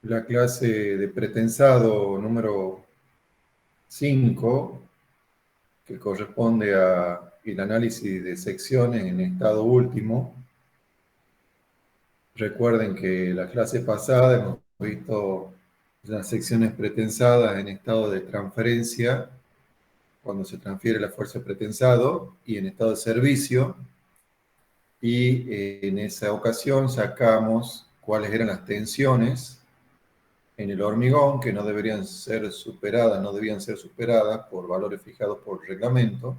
la clase de pretensado número 5, que corresponde al análisis de secciones en estado último. Recuerden que la clase pasada hemos visto las secciones pretensadas en estado de transferencia, cuando se transfiere la fuerza pretensado, y en estado de servicio. Y en esa ocasión sacamos cuáles eran las tensiones en el hormigón que no debían ser superadas por valores fijados por reglamento,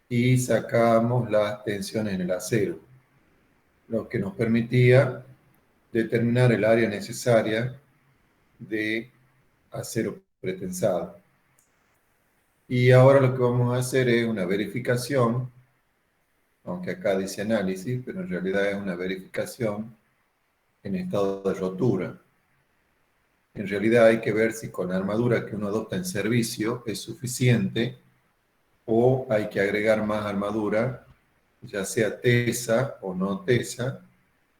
y sacamos las tensiones en el acero, lo que nos permitía determinar el área necesaria de acero pretensado. Y ahora lo que vamos a hacer es una verificación, aunque acá dice análisis, pero en realidad es una verificación en estado de rotura. En realidad hay que ver si con la armadura que uno adopta en servicio es suficiente o hay que agregar más armadura, ya sea tesa o no tesa,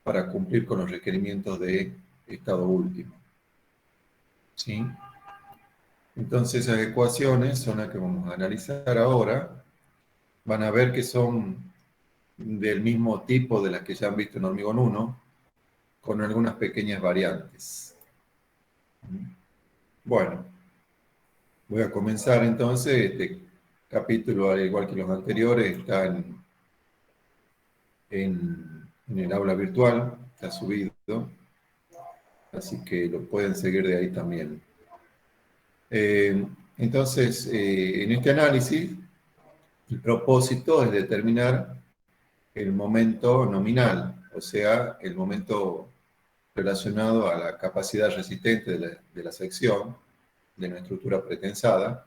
para cumplir con los requerimientos de estado último. ¿Sí? Entonces esas ecuaciones son las que vamos a analizar ahora. Van a ver que son del mismo tipo de las que ya han visto en hormigón 1, con algunas pequeñas variantes. Bueno, voy a comenzar entonces. Este capítulo, al igual que los anteriores, está en el aula virtual, está subido, así que lo pueden seguir de ahí también. Entonces, en este análisis, el propósito es determinar el momento nominal, o sea, el momento relacionado a la capacidad resistente de la sección, de la estructura pretensada,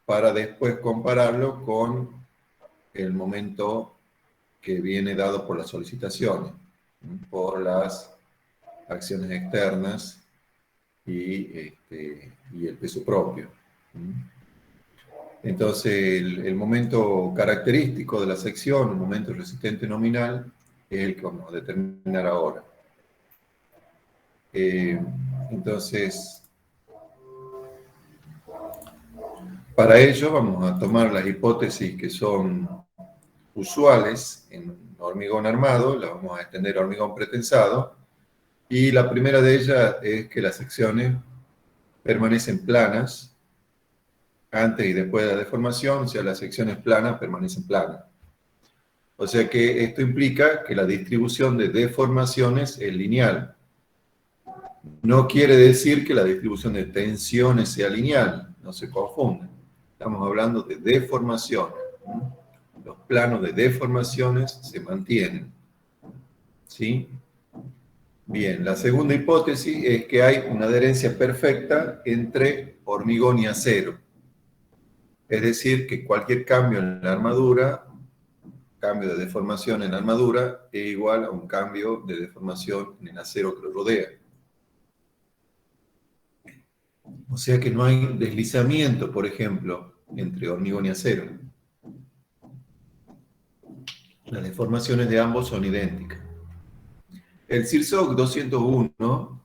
para después compararlo con el momento que viene dado por las solicitaciones, por las acciones externas y el peso propio. Entonces, el momento característico de la sección, el momento resistente nominal, es el que vamos a determinar ahora. Entonces, para ello vamos a tomar las hipótesis que son usuales en hormigón armado, las vamos a extender a hormigón pretensado, y la primera de ellas es que las secciones permanecen planas antes y después de la deformación, o sea, las secciones planas permanecen planas. O sea que esto implica que la distribución de deformaciones es lineal. No quiere decir que la distribución de tensiones sea lineal, no se confundan. Estamos hablando de deformaciones. Los planos de deformaciones se mantienen. ¿Sí? Bien, la segunda hipótesis es que hay una adherencia perfecta entre hormigón y acero. Es decir, que cualquier cambio en la armadura, cambio de deformación en la armadura, es igual a un cambio de deformación en el acero que lo rodea. O sea que no hay deslizamiento, por ejemplo, entre hormigón y acero. Las deformaciones de ambos son idénticas. El CIRSOC 201,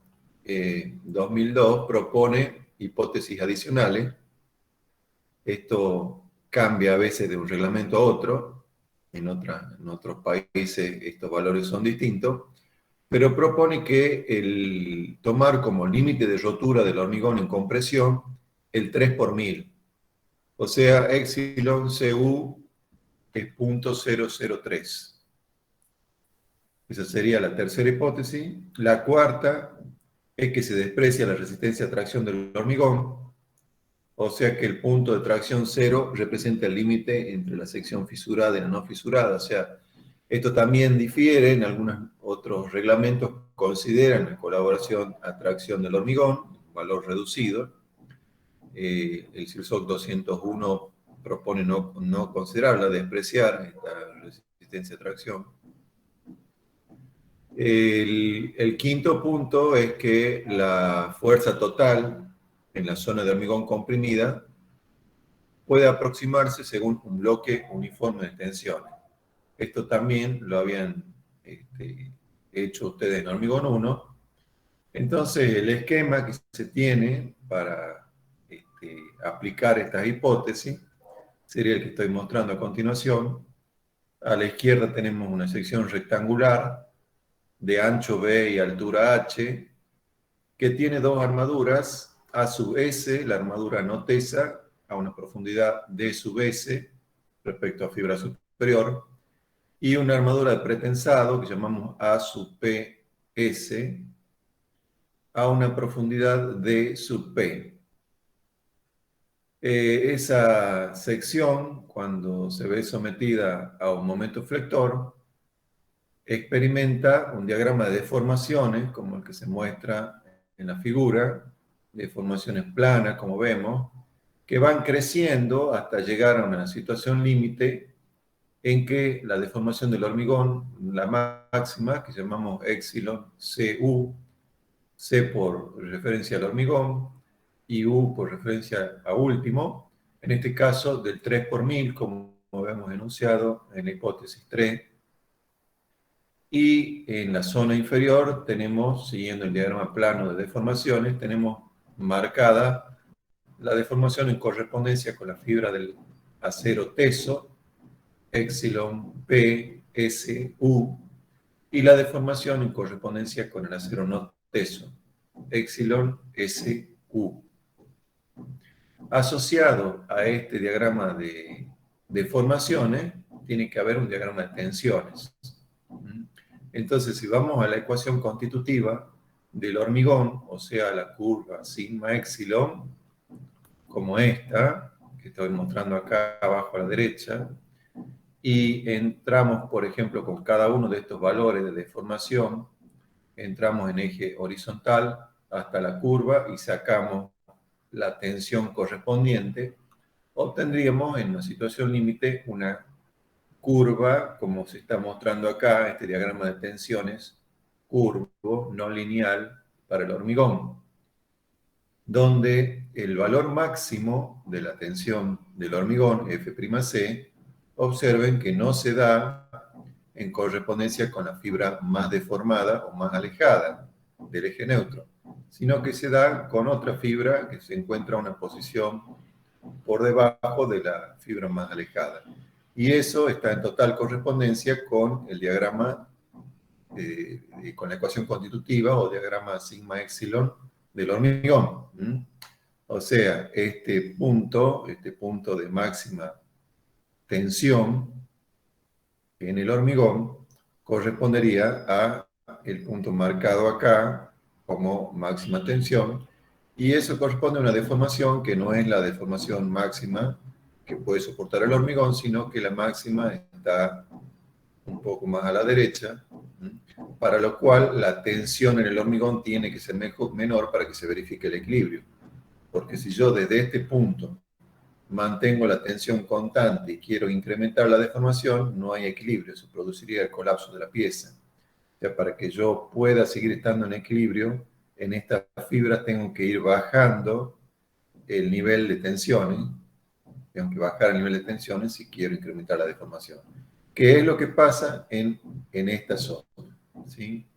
2002, propone hipótesis adicionales. Esto cambia a veces de un reglamento a otro. En otros países estos valores son distintos. Pero propone que el tomar como límite de rotura del hormigón en compresión el 3 por 1000. O sea, epsilon CU es 0.003. Esa sería la tercera hipótesis. La cuarta es que se desprecia la resistencia a tracción del hormigón, o sea que el punto de tracción cero representa el límite entre la sección fisurada y la no fisurada. O sea, esto también difiere, en algunos otros reglamentos consideran la colaboración a tracción del hormigón, un valor reducido. El CIRSOC 201 propone no considerarla, despreciar esta resistencia a tracción. El quinto punto es que la fuerza total en la zona de hormigón comprimida puede aproximarse según un bloque uniforme de tensiones. Esto también lo habían hecho ustedes en hormigón 1. Entonces, el esquema que se tiene para aplicar estas hipótesis sería el que estoy mostrando a continuación. A la izquierda tenemos una sección rectangular de ancho B y altura H, que tiene dos armaduras, A sub S, la armadura no tesa, a una profundidad D sub S respecto a fibra superior, y una armadura de pretensado que llamamos A sub PS a una profundidad D sub P. Esa sección, cuando se ve sometida a un momento flector, experimenta un diagrama de deformaciones, como el que se muestra en la figura, deformaciones planas, como vemos, que van creciendo hasta llegar a una situación límite en que la deformación del hormigón, la máxima, que llamamos epsilon CU, C por referencia al hormigón y U por referencia a último, en este caso del 3 por 1000, como hemos enunciado en la hipótesis 3, y en la zona inferior tenemos, siguiendo el diagrama plano de deformaciones, tenemos marcada la deformación en correspondencia con la fibra del acero teso, epsilon P, S, U, y la deformación en correspondencia con el acero no teso, epsilon S, U. Asociado a este diagrama de deformaciones, tiene que haber un diagrama de tensiones. Entonces, si vamos a la ecuación constitutiva del hormigón, o sea, la curva sigma epsilon, como esta, que estoy mostrando acá abajo a la derecha, y entramos, por ejemplo, con cada uno de estos valores de deformación, entramos en eje horizontal hasta la curva y sacamos la tensión correspondiente, obtendríamos en una situación límite una curva, como se está mostrando acá, este diagrama de tensiones, curvo, no lineal, para el hormigón, donde el valor máximo de la tensión del hormigón, F'C, observen que no se da en correspondencia con la fibra más deformada o más alejada del eje neutro, sino que se da con otra fibra que se encuentra en una posición por debajo de la fibra más alejada. Y eso está en total correspondencia con el diagrama, con la ecuación constitutiva o diagrama sigma epsilon del hormigón. O sea, este punto de máxima tensión en el hormigón correspondería a el punto marcado acá como máxima tensión, y eso corresponde a una deformación que no es la deformación máxima que puede soportar el hormigón, sino que la máxima está un poco más a la derecha, para lo cual la tensión en el hormigón tiene que ser menor para que se verifique el equilibrio. Porque si yo desde este punto mantengo la tensión constante y quiero incrementar la deformación, no hay equilibrio, se produciría el colapso de la pieza. O sea, para que yo pueda seguir estando en equilibrio, en estas fibras tengo que ir bajando el nivel de tensiones, tengo que bajar el nivel de tensiones si quiero incrementar la deformación. ¿Qué es lo que pasa en esta zona? ¿Sí?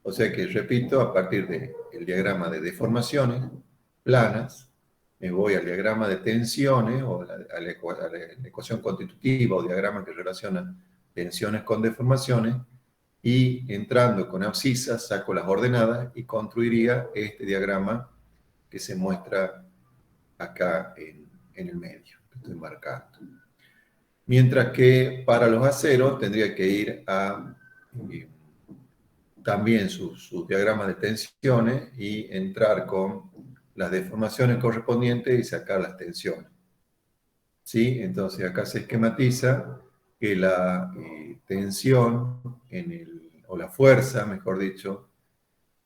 O sea que, repito, a partir del diagrama de deformaciones planas, me voy al diagrama de tensiones o a la ecuación constitutiva o diagrama que relaciona tensiones con deformaciones, y entrando con abscisas saco las ordenadas y construiría este diagrama que se muestra acá en el medio, que estoy marcando. Mientras que para los aceros tendría que ir a también su diagrama de tensiones y entrar con las deformaciones correspondientes y sacar las tensiones. ¿Sí? Entonces acá se esquematiza que la tensión o la fuerza, mejor dicho,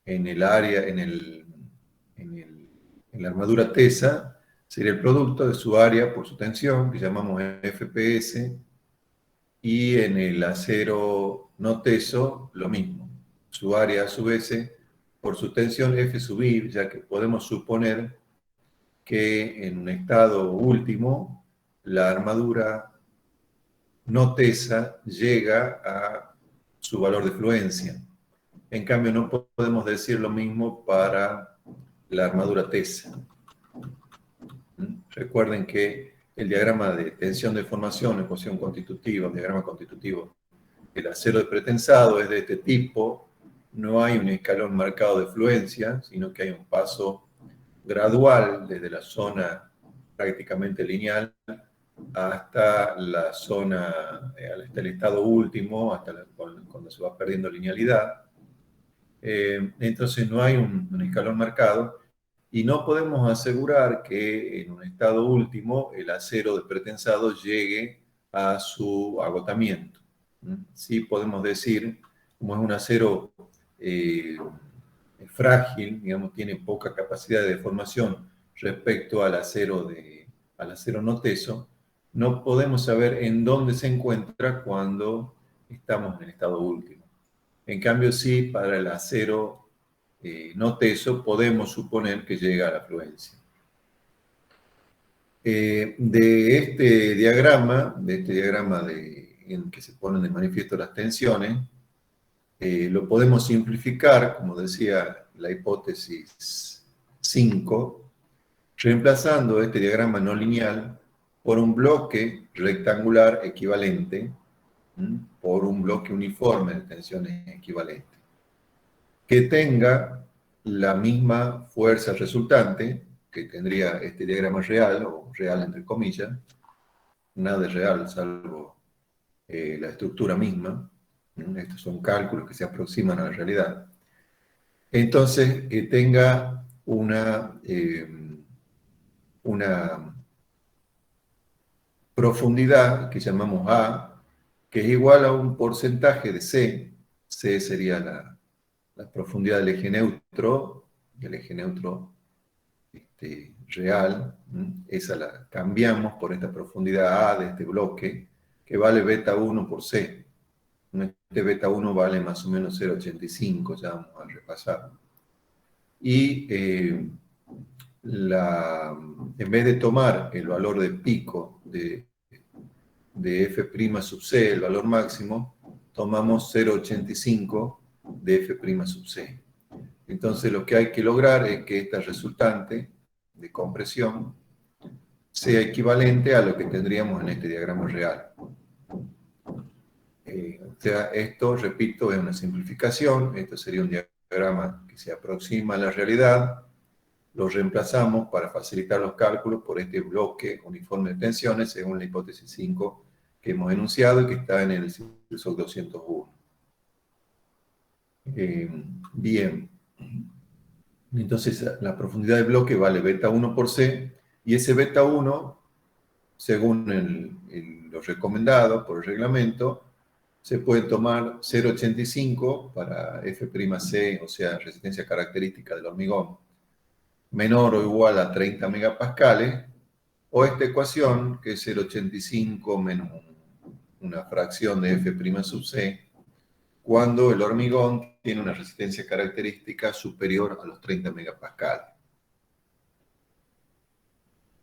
en el área, en la armadura tesa, sería el producto de su área por su tensión, que llamamos FPS, y en el acero no teso, lo mismo. Su área, a su vez, por su tensión F sub I, ya que podemos suponer que en un estado último, la armadura no tesa llega a su valor de fluencia. En cambio, no podemos decir lo mismo para la armadura tesa. Recuerden que el diagrama de tensión de formación, ecuación constitutiva, diagrama constitutivo, el acero de pretensado es de este tipo. No hay un escalón marcado de fluencia, sino que hay un paso gradual desde la zona prácticamente lineal hasta la zona, hasta el estado último, cuando se va perdiendo linealidad. Entonces no hay un escalón marcado y no podemos asegurar que en un estado último el acero de pretensado llegue a su agotamiento. Sí podemos decir, como es un acero frágil, digamos, tiene poca capacidad de deformación respecto al acero no teso, no podemos saber en dónde se encuentra cuando estamos en el estado último. En cambio, sí, para el acero no teso podemos suponer que llega a la fluencia. De este diagrama en que se ponen de manifiesto las tensiones, lo podemos simplificar, como decía la hipótesis 5, reemplazando este diagrama no lineal por un bloque rectangular equivalente, por un bloque uniforme de tensiones equivalentes, que tenga la misma fuerza resultante que tendría este diagrama real, o real entre comillas, nada es real salvo la estructura misma. Estos son cálculos que se aproximan a la realidad. Entonces, que tenga una profundidad que llamamos A, que es igual a un porcentaje de C. C sería la profundidad del eje neutro, y el eje neutro real. Esa la cambiamos por esta profundidad A de este bloque, que vale beta 1 por C. Este beta 1 vale más o menos 0,85, ya vamos a repasar. Y en vez de tomar el valor de pico de F' sub C, el valor máximo, tomamos 0,85 de F' sub C. Entonces lo que hay que lograr es que esta resultante de compresión sea equivalente a lo que tendríamos en este diagrama real. O sea, esto, repito, es una simplificación. Esto sería un diagrama que se aproxima a la realidad. Lo reemplazamos para facilitar los cálculos por este bloque uniforme de tensiones según la hipótesis 5 que hemos enunciado y que está en el SOC 201. Bien. Entonces, la profundidad del bloque vale beta 1 por C, y ese beta 1, según lo recomendado por el reglamento, se puede tomar 0,85 para F'C, o sea, resistencia característica del hormigón, menor o igual a 30 megapascales, o esta ecuación, que es 0,85 menos una fracción de F' sub C, cuando el hormigón tiene una resistencia característica superior a los 30 megapascales.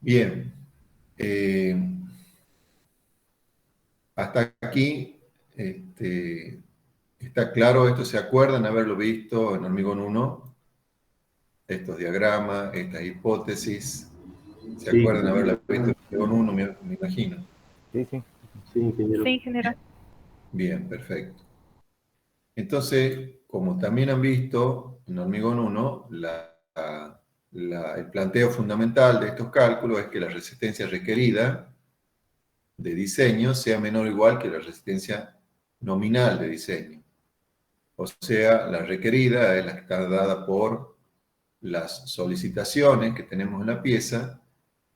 Bien, hasta aquí está claro. Esto se acuerdan haberlo visto en hormigón 1, estos diagramas, estas hipótesis. ¿Se Sí, acuerdan haberlo visto en hormigón 1, me imagino? sí, ingeniero. Sí, ingeniero. Bien, perfecto. Entonces, como también han visto en hormigón 1, el planteo fundamental de estos cálculos es que la resistencia requerida de diseño sea menor o igual que la resistencia nominal de diseño. O sea, la requerida es la que está dada por las solicitaciones que tenemos en la pieza,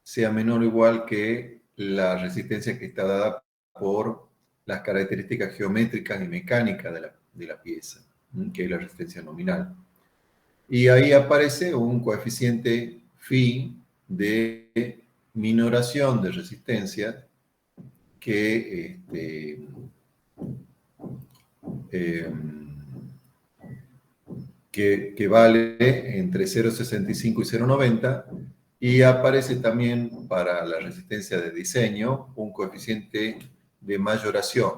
sea menor o igual que la resistencia que está dada por las características geométricas y mecánicas de la pieza, que es la resistencia nominal. Y ahí aparece un coeficiente phi de minoración de resistencia que vale entre 0,65 y 0,90, y aparece también para la resistencia de diseño un coeficiente de mayoración.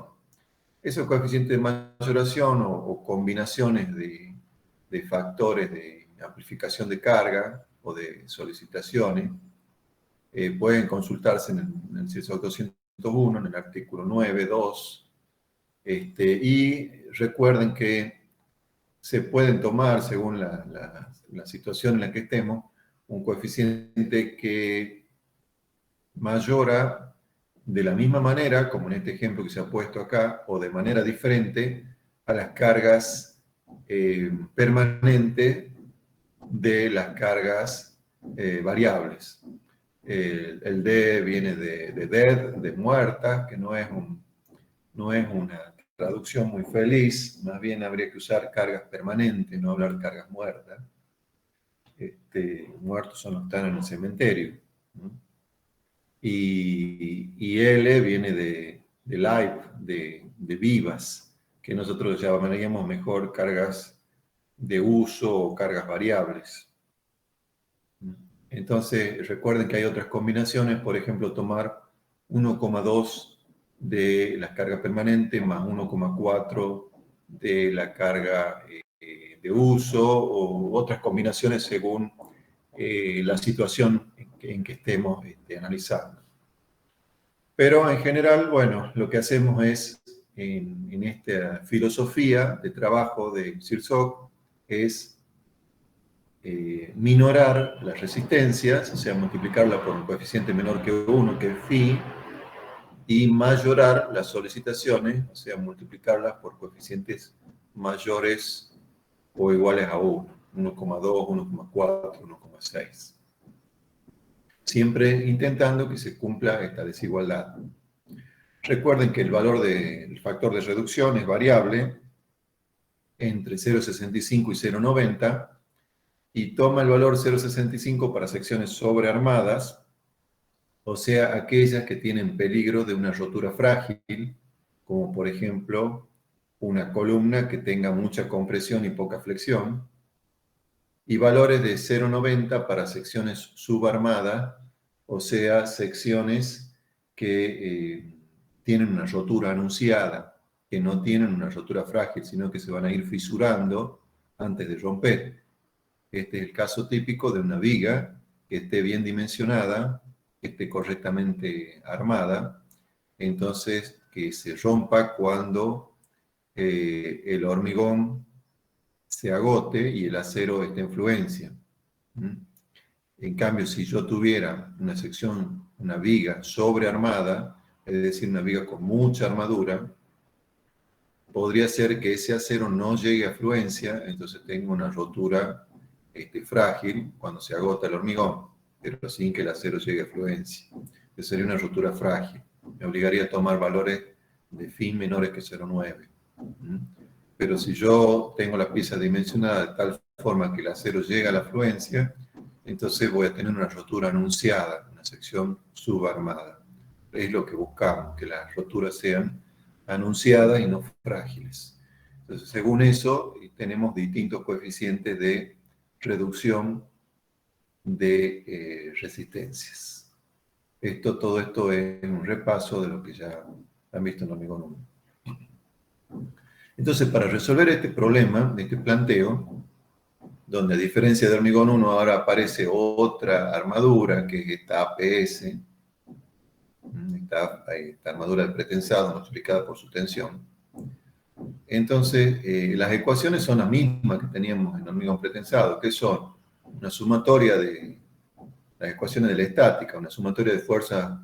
Esos coeficientes de mayoración o combinaciones de factores de amplificación de carga o de solicitaciones pueden consultarse en el CIRSOC 201, en el artículo 9.2. Y recuerden que se pueden tomar, según la situación en la que estemos, un coeficiente que mayora de la misma manera, como en este ejemplo que se ha puesto acá, o de manera diferente a las cargas permanentes de las cargas variables. El D viene de dead, de muerta, que no es una traducción muy feliz, más bien habría que usar cargas permanentes, no hablar cargas muertas. Muertos son los que están en el cementerio, ¿no? Y L viene de live, de vivas, que nosotros llamaríamos mejor cargas de uso o cargas variables. Entonces, recuerden que hay otras combinaciones, por ejemplo, tomar 1,2 de la carga permanente más 1,4 de la carga de uso, o otras combinaciones según la situación en que estemos analizando. Pero en general, bueno, lo que hacemos es, en esta filosofía de trabajo de CIRSOC, es minorar las resistencias, o sea, multiplicarla por un coeficiente menor que 1, que es phi, y mayorar las solicitaciones, o sea, multiplicarlas por coeficientes mayores o iguales a 1, 1,2, 1,4, 1,6. Siempre intentando que se cumpla esta desigualdad. Recuerden que el valor del factor de reducción es variable entre 0,65 y 0,90, y toma el valor 0,65 para secciones sobrearmadas, o sea, aquellas que tienen peligro de una rotura frágil, como por ejemplo una columna que tenga mucha compresión y poca flexión, y valores de 0,90 para secciones subarmadas, o sea, secciones que tienen una rotura anunciada, que no tienen una rotura frágil, sino que se van a ir fisurando antes de romper. Este es el caso típico de una viga que esté bien dimensionada, que esté correctamente armada, entonces que se rompa cuando el hormigón se agote y el acero esté en fluencia. En cambio, si yo tuviera una sección, una viga sobrearmada, es decir, una viga con mucha armadura, podría ser que ese acero no llegue a fluencia, entonces tengo una rotura frágil cuando se agota el hormigón, pero sin que el acero llegue a fluencia. Esa sería una rotura frágil. Me obligaría a tomar valores de phi menores que 0,9. Pero si yo tengo la pieza dimensionada de tal forma que el acero llega a la fluencia, entonces voy a tener una rotura anunciada, una sección subarmada. Es lo que buscamos, que las roturas sean anunciadas y no frágiles. Entonces, según eso, tenemos distintos coeficientes de reducción de resistencias. Todo esto es un repaso de lo que ya han visto en hormigón 1. Entonces, para resolver este problema, este planteo, donde a diferencia de hormigón 1 ahora aparece otra armadura, que es esta APS, esta armadura del pretensado multiplicada por su tensión. Entonces, las ecuaciones son las mismas que teníamos en hormigón pretensado, que son una sumatoria de las ecuaciones de la estática, una sumatoria de fuerzas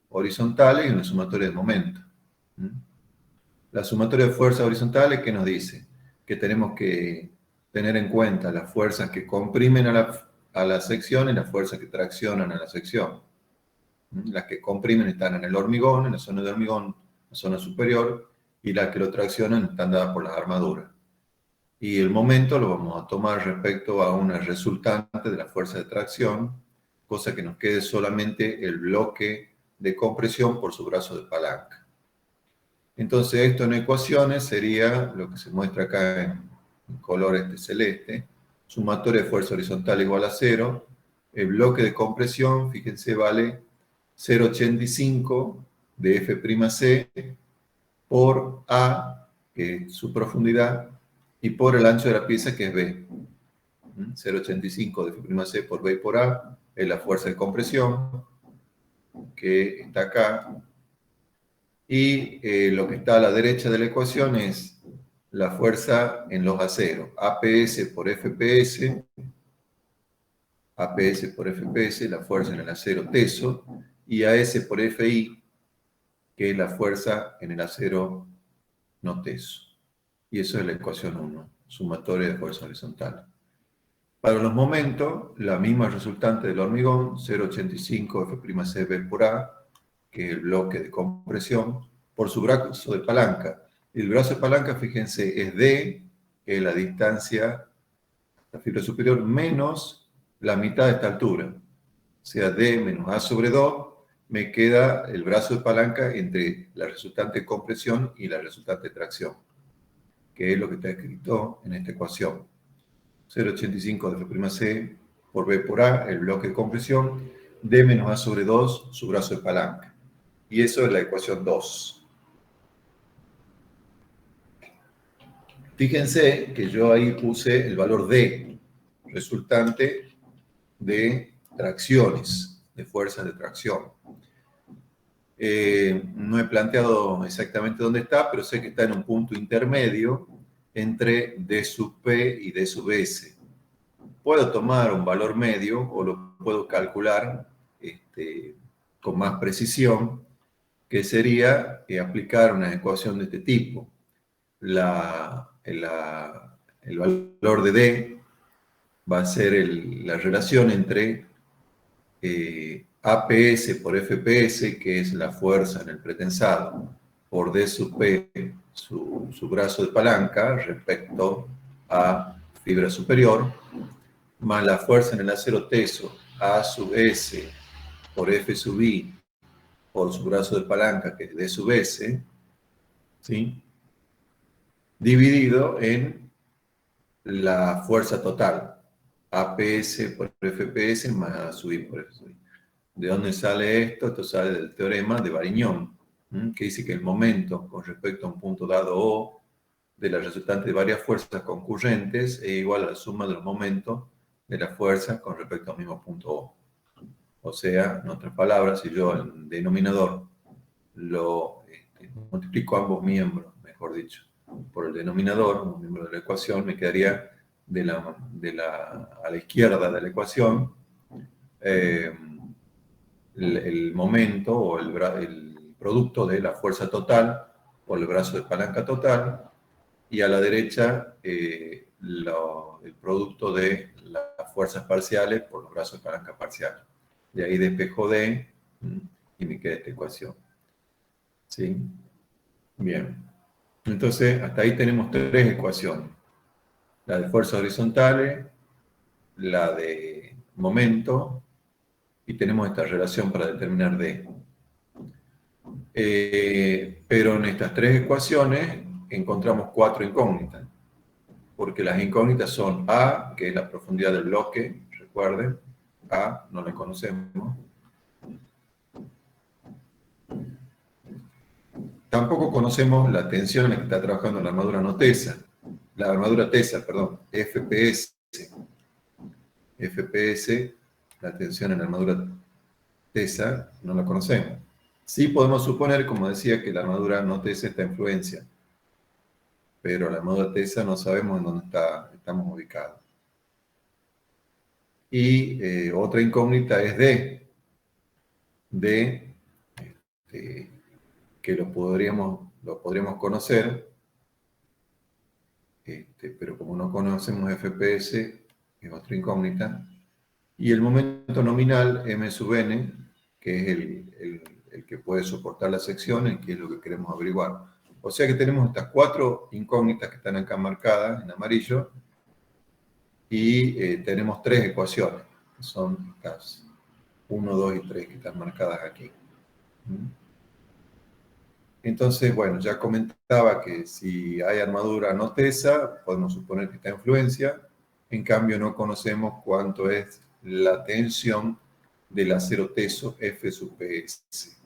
horizontales y una sumatoria de momento. La sumatoria de fuerzas horizontales, ¿qué nos dice? Que tenemos que tener en cuenta las fuerzas que comprimen a la sección y las fuerzas que traccionan a la sección. Las que comprimen están en el hormigón, en la zona de hormigón, la zona superior, y las que lo traccionan están dadas por las armaduras. Y el momento lo vamos a tomar respecto a una resultante de la fuerza de tracción, cosa que nos quede solamente el bloque de compresión por su brazo de palanca. Entonces esto en ecuaciones sería lo que se muestra acá en color celeste: sumatoria de fuerza horizontal igual a 0, el bloque de compresión, fíjense, vale 0,85 de F'C por A, que es su profundidad, y por el ancho de la pieza, que es B. 0,85 de F'C por B por A es la fuerza de compresión, que está acá. Y lo que está a la derecha de la ecuación es la fuerza en los aceros. APS por FPS, APS por FPS, la fuerza en el acero teso, y AS por FI, que es la fuerza en el acero no teso. Y eso es la ecuación 1, sumatoria de fuerza horizontal. Para los momentos, la misma resultante del hormigón, 0,85 F'Cb por A, que es el bloque de compresión, por su brazo de palanca. El brazo de palanca, fíjense, es D, que es la distancia, la fibra superior, menos la mitad de esta altura. O sea, D menos A sobre 2, me queda el brazo de palanca entre la resultante de compresión y la resultante de tracción, que es lo que está escrito en esta ecuación. 0,85 de F'C por B por A, el bloque de compresión, D menos A sobre 2, su brazo de palanca. Y eso es la ecuación 2. Fíjense que yo ahí puse el valor D, resultante de tracciones, de fuerzas de tracción. No he planteado exactamente dónde está, pero sé que está en un punto intermedio entre D sub P y D sub S. Puedo tomar un valor medio o lo puedo calcular con más precisión, que sería aplicar una ecuación de este tipo. El valor de D va a ser la relación entre APS por FPS, que es la fuerza en el pretensado, por D sub P, su brazo de palanca, respecto a fibra superior, más la fuerza en el acero teso, A sub S por F sub I, por su brazo de palanca, que es D sub S, ¿sí? Dividido en la fuerza total, APS por FPS más A sub I por F sub I. ¿De dónde sale esto? Esto sale del teorema de Varignon, que dice que el momento con respecto a un punto dado O de la resultante de varias fuerzas concurrentes es igual a la suma de los momentos de las fuerzas con respecto al mismo punto O. O sea, en otras palabras, si yo el denominador lo multiplico ambos miembros, mejor dicho, por el denominador, un miembro de la ecuación, me quedaría a la izquierda de la ecuación el momento o el producto de la fuerza total por el brazo de palanca total, y a la derecha el producto de las fuerzas parciales por los brazos de palanca parciales. De ahí despejo D y me queda esta ecuación. ¿Sí? Bien. Entonces, hasta ahí tenemos tres ecuaciones. La de fuerzas horizontales, la de momento, y tenemos esta relación para determinar D. Pero en estas tres ecuaciones encontramos cuatro incógnitas, porque las incógnitas son A, que es la profundidad del bloque, recuerden, A, no la conocemos. Tampoco conocemos la tensión en la que está trabajando la armadura no tesa, la armadura tesa, perdón, FPS. FPS, la tensión en la armadura tesa, no la conocemos. Sí podemos suponer, como decía, que la armadura no tesa está en fluencia, pero la armadura tesa no sabemos en dónde estamos ubicados. Y otra incógnita es D, que lo podríamos conocer, pero como no conocemos FPS, es otra incógnita. Y el momento nominal, M sub n, que es el que puede soportar las secciones, que es lo que queremos averiguar. O sea que tenemos estas cuatro incógnitas que están acá marcadas en amarillo, y tenemos tres ecuaciones, que son estas 1, 2 y 3 que están marcadas aquí. Entonces, bueno, ya comentaba que si hay armadura no tesa, podemos suponer que está en fluencia. En cambio, no conocemos cuánto es la tensión del acero teso F sub PS.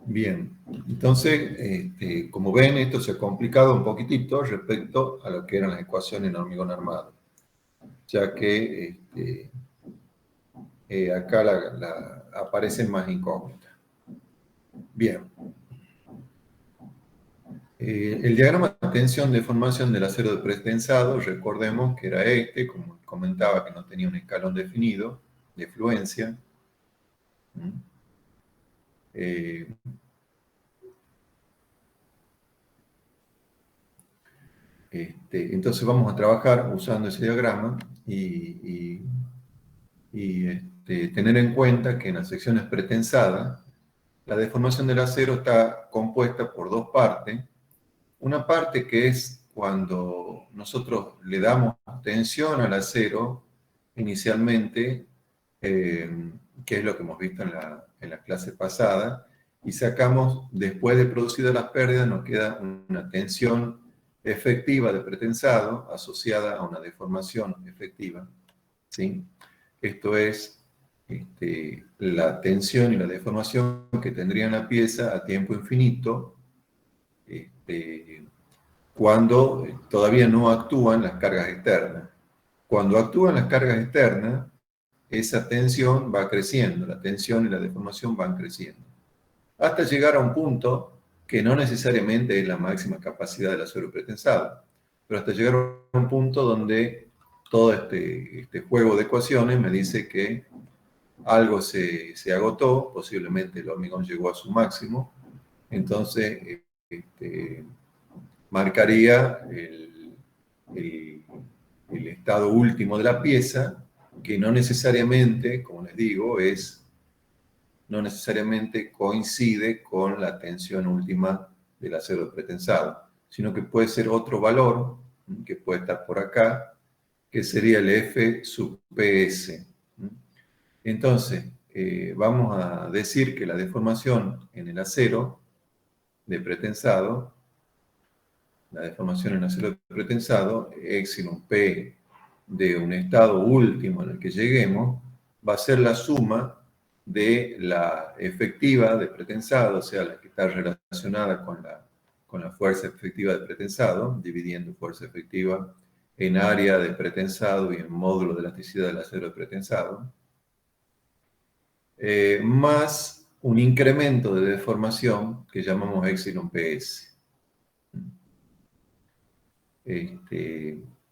Bien, entonces, como ven, esto se ha complicado un poquitito respecto a lo que eran las ecuaciones en hormigón armado, ya que acá aparecen más incógnitas. Bien, el diagrama de tensión de formación del acero de pretensado, recordemos que era este, como comentaba, que no tenía un escalón definido de fluencia. Eh, entonces vamos a trabajar usando ese diagrama y tener en cuenta que en las secciones pretensadas, la deformación del acero está compuesta por dos partes. Una parte que es cuando nosotros le damos tensión al acero inicialmente, que es lo que hemos visto en la clase pasada, y sacamos, después de producidas las pérdidas, nos queda una tensión efectiva de pretensado asociada a una deformación efectiva, ¿sí? Esto es la tensión y la deformación que tendría la pieza a tiempo infinito, cuando todavía no actúan las cargas externas. Cuando actúan las cargas externas, esa tensión va creciendo, la tensión y la deformación van creciendo, hasta llegar a un punto que no necesariamente es la máxima capacidad del acero pretensado, pero hasta llegar a un punto donde todo este juego de ecuaciones me dice que algo se agotó, posiblemente el hormigón llegó a su máximo, entonces marcaría el estado último de la pieza, que no necesariamente, como les digo, no necesariamente coincide con la tensión última del acero pretensado, sino que puede ser otro valor, que puede estar por acá, que sería el F sub PS. Entonces, vamos a decir que la deformación en el acero de pretensado, la deformación en acero de pretensado, epsilon P de un estado último en el que lleguemos, va a ser la suma de la efectiva de pretensado, o sea, la que está relacionada con la fuerza efectiva de pretensado, dividiendo fuerza efectiva en área de pretensado y en módulo de elasticidad del acero de pretensado, más un incremento de deformación que llamamos epsilon PS.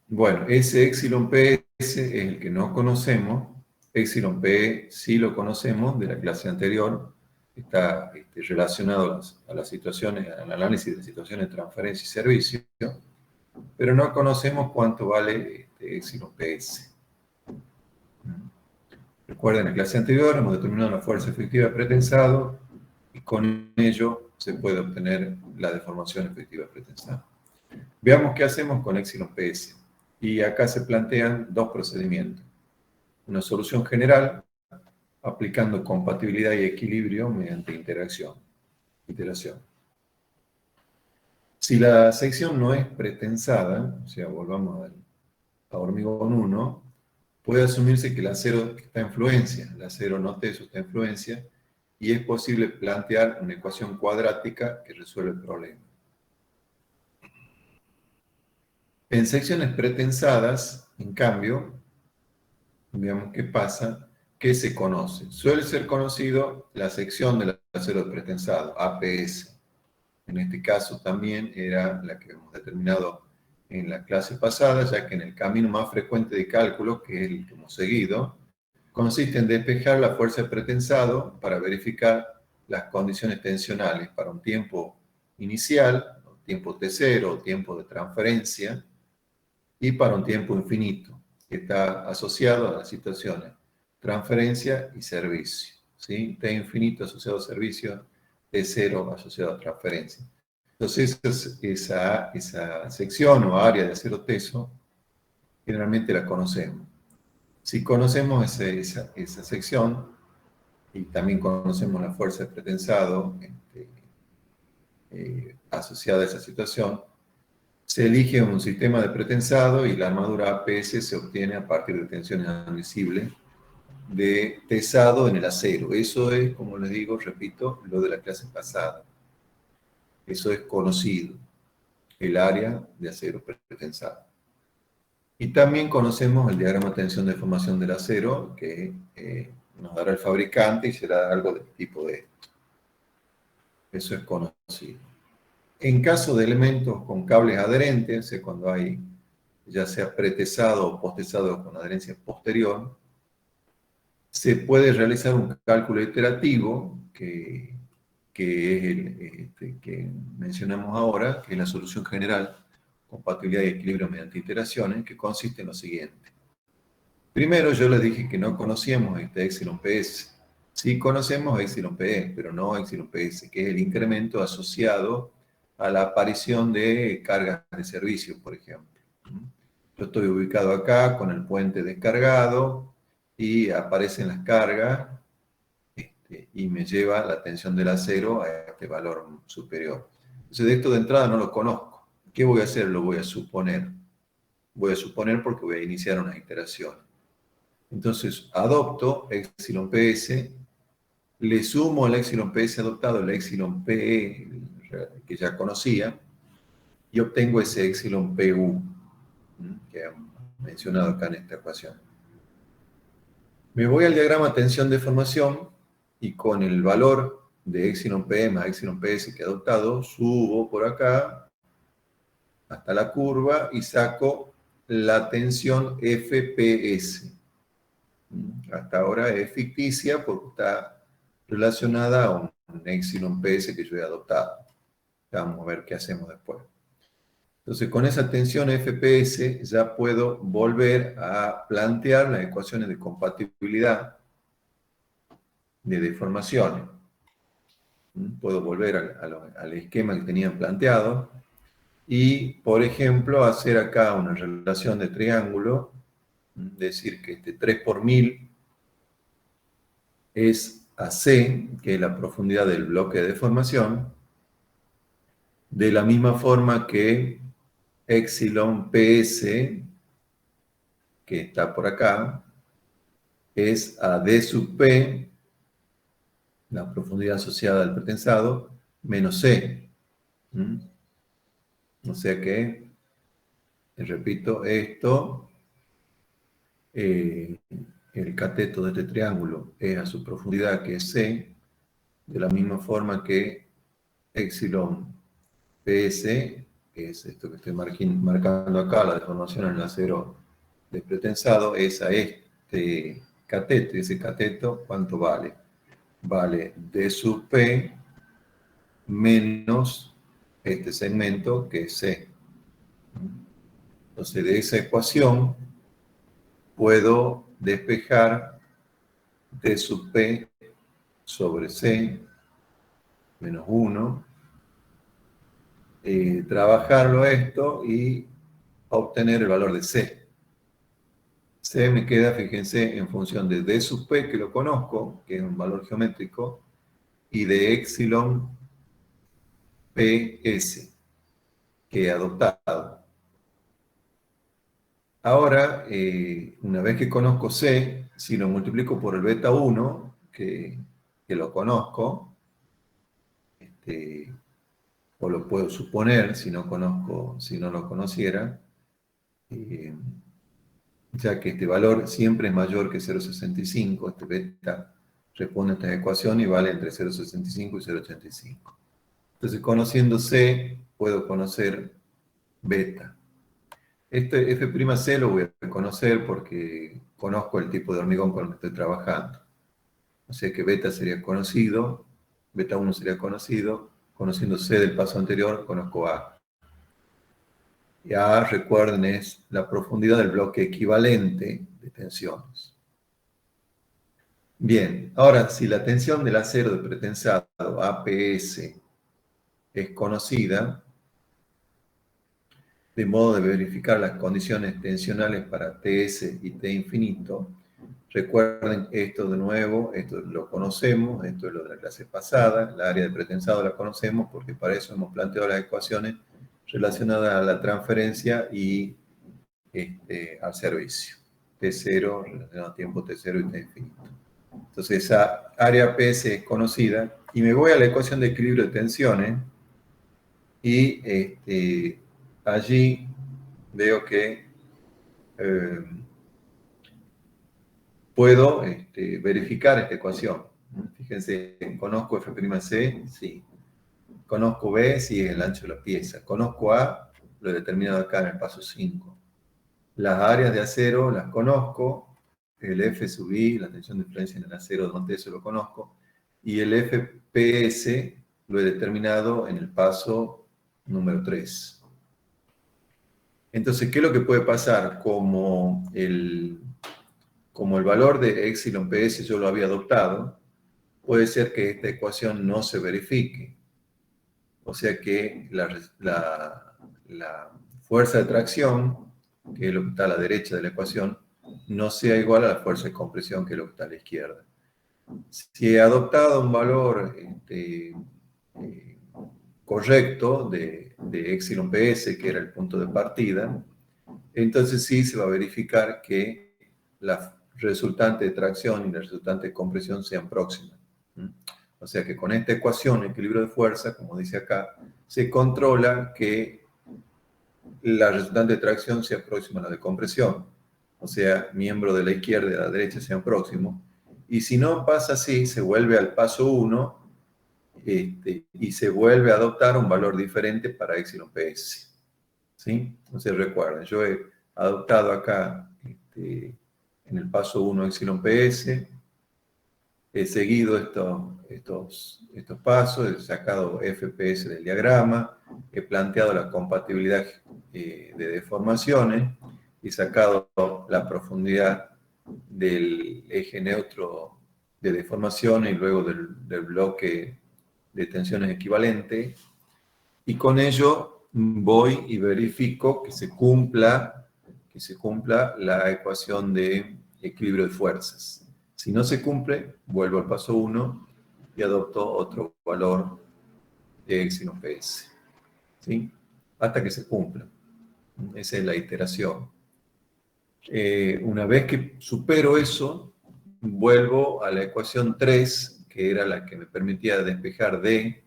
Bueno, ese epsilon PS es el que no conocemos. Epsilon P sí lo conocemos de la clase anterior. Está relacionado a las situaciones, al análisis de situaciones de transferencia y servicio, pero no conocemos cuánto vale epsilon PS. Recuerden, en la clase anterior hemos determinado la fuerza efectiva de pretensado y con ello se puede obtener la deformación efectiva de pretensado. Veamos qué hacemos con epsilon PS. Y acá se plantean dos procedimientos. Una solución general, aplicando compatibilidad y equilibrio mediante iteración. Si la sección no es pretensada, o sea, volvamos a hormigón 1, puede asumirse que el acero está en fluencia, el acero no teso está en fluencia, y es posible plantear una ecuación cuadrática que resuelve el problema. En secciones pretensadas, en cambio, veamos qué pasa, ¿qué se conoce? Suele ser conocido la sección del acero pretensado, APS. En este caso también era la que hemos determinado en la clase pasada, ya que en el camino más frecuente de cálculo, que es el que hemos seguido, consiste en despejar la fuerza de pretensado para verificar las condiciones tensionales para un tiempo inicial, tiempo T0, tiempo de transferencia, y para un tiempo infinito, que está asociado a las situaciones transferencia y servicio. ¿Sí? T infinito asociado a servicio, T0 asociado a transferencia. Entonces, esa sección o área de acero teso, generalmente la conocemos. Si conocemos esa sección y también conocemos la fuerza de pretensado asociada a esa situación, se elige un sistema de pretensado y la armadura APS se obtiene a partir de tensiones admisibles de tesado en el acero. Eso es, como les digo, repito, lo de la clase pasada. Eso es conocido, el área de acero pretensado. Y también conocemos el diagrama de tensión de formación del acero, que nos dará el fabricante y será algo del tipo de esto. Eso es conocido. En caso de elementos con cables adherentes, cuando hay ya sea pretesado o postesado con adherencia posterior, se puede realizar un cálculo iterativo que es el que mencionamos ahora, que es la solución general, compatibilidad y equilibrio mediante iteraciones, que consiste en lo siguiente. Primero yo les dije que no conocíamos este epsilon PS. Sí conocemos epsilon PE, pero no epsilon PS, que es el incremento asociado a la aparición de cargas de servicio, por ejemplo. Yo estoy ubicado acá con el puente descargado y aparecen las cargas y me lleva la tensión del acero a este valor superior. Entonces, de esto de entrada no lo conozco. ¿Qué voy a hacer? Lo voy a suponer. Voy a suponer porque voy a iniciar unas iteraciones. Entonces, adopto epsilon PS, le sumo el epsilon PS adoptado, el epsilon PE que ya conocía, y obtengo ese epsilon PU, que he mencionado acá en esta ecuación. Me voy al diagrama tensión de formación y con el valor de epsilon P más epsilon PS que he adoptado, subo por acá hasta la curva y saco la tensión FPS. Hasta ahora es ficticia porque está relacionada a un epsilon PS que yo he adoptado. Vamos a ver qué hacemos después. Entonces, con esa tensión FPS ya puedo volver a plantear las ecuaciones de compatibilidad de deformaciones. Puedo volver al esquema que tenían planteado y, por ejemplo, hacer acá una relación de triángulo, decir que este 3 por 1000 es AC, que es la profundidad del bloque de deformación, de la misma forma que epsilon PS, que está por acá, es a D sub P, la profundidad asociada al pretensado, menos C. O sea que, repito, esto, el cateto de este triángulo es a su profundidad, que es C, de la misma forma que epsilon PS, que es esto que estoy marcando acá, la deformación en el acero despretensado, es a este cateto. Y ese cateto, ¿cuánto vale? Vale D sub P menos este segmento, que es C. Entonces, de esa ecuación puedo despejar D sub P sobre C menos 1, trabajarlo esto y obtener el valor de C. C me queda, fíjense, en función de D sub P, que lo conozco, que es un valor geométrico, y de epsilon PS, que he adoptado. Ahora, una vez que conozco C, si lo multiplico por el beta 1, que lo conozco, o lo puedo suponer si no lo conociera, ya que este valor siempre es mayor que 0,65, este beta responde a esta ecuación y vale entre 0,65 y 0,85. Entonces, conociendo C, puedo conocer beta. Este F'C lo voy a conocer porque conozco el tipo de hormigón con el que estoy trabajando. O sea que beta sería conocido, beta 1 sería conocido, conociendo C del paso anterior, conozco A. Y A, recuerden, es la profundidad del bloque equivalente de tensiones. Bien, ahora, si la tensión del acero de pretensado, APS, es conocida, de modo de verificar las condiciones tensionales para TS y T infinito, recuerden esto de nuevo, esto lo conocemos, esto es lo de la clase pasada, la área de pretensado la conocemos porque para eso hemos planteado las ecuaciones relacionadas a la transferencia y al servicio. T0 relacionado a tiempo T0 y T infinito. Entonces esa área PS es conocida y me voy a la ecuación de equilibrio de tensiones y allí veo que puedo verificar esta ecuación. Fíjense, ¿conozco F'C? Sí. ¿Conozco B? Sí, es el ancho de la pieza. ¿Conozco A? Lo he determinado acá en el paso 5. Las áreas de acero las conozco. El F sub I, la tensión de influencia en el acero, donde eso lo conozco. Y el FPS lo he determinado en el paso número 3. Entonces, ¿qué es lo que puede pasar? Como el valor de epsilon PS yo lo había adoptado, puede ser que esta ecuación no se verifique. O sea que la fuerza de tracción, que es lo que está a la derecha de la ecuación, no sea igual a la fuerza de compresión, que es lo que está a la izquierda. Si he adoptado un valor correcto de epsilon PS, que era el punto de partida, entonces sí se va a verificar que la resultante de tracción y la resultante de compresión sean próximas. O sea que con esta ecuación, equilibrio de fuerza, como dice acá, se controla que la resultante de tracción sea próxima a la de compresión. O sea, miembros de la izquierda y de la derecha sean próximos. Y si no pasa así, se vuelve al paso 1 y se vuelve a adoptar un valor diferente para epsilon PS. ¿Sí? Entonces recuerden, yo he adoptado acá en el paso 1 epsilon PS, he seguido estos pasos, he sacado FPS del diagrama, he planteado la compatibilidad de deformaciones y sacado la profundidad del eje neutro de deformación y luego del bloque de tensiones equivalente, y con ello voy y verifico que se cumpla la ecuación de equilibrio de fuerzas. Si no se cumple, vuelvo al paso 1 y adopto otro valor de epsilon PS. ¿Sí? Hasta que se cumpla. Esa es la iteración. Una vez que supero eso, vuelvo a la ecuación 3, que era la que me permitía despejar D,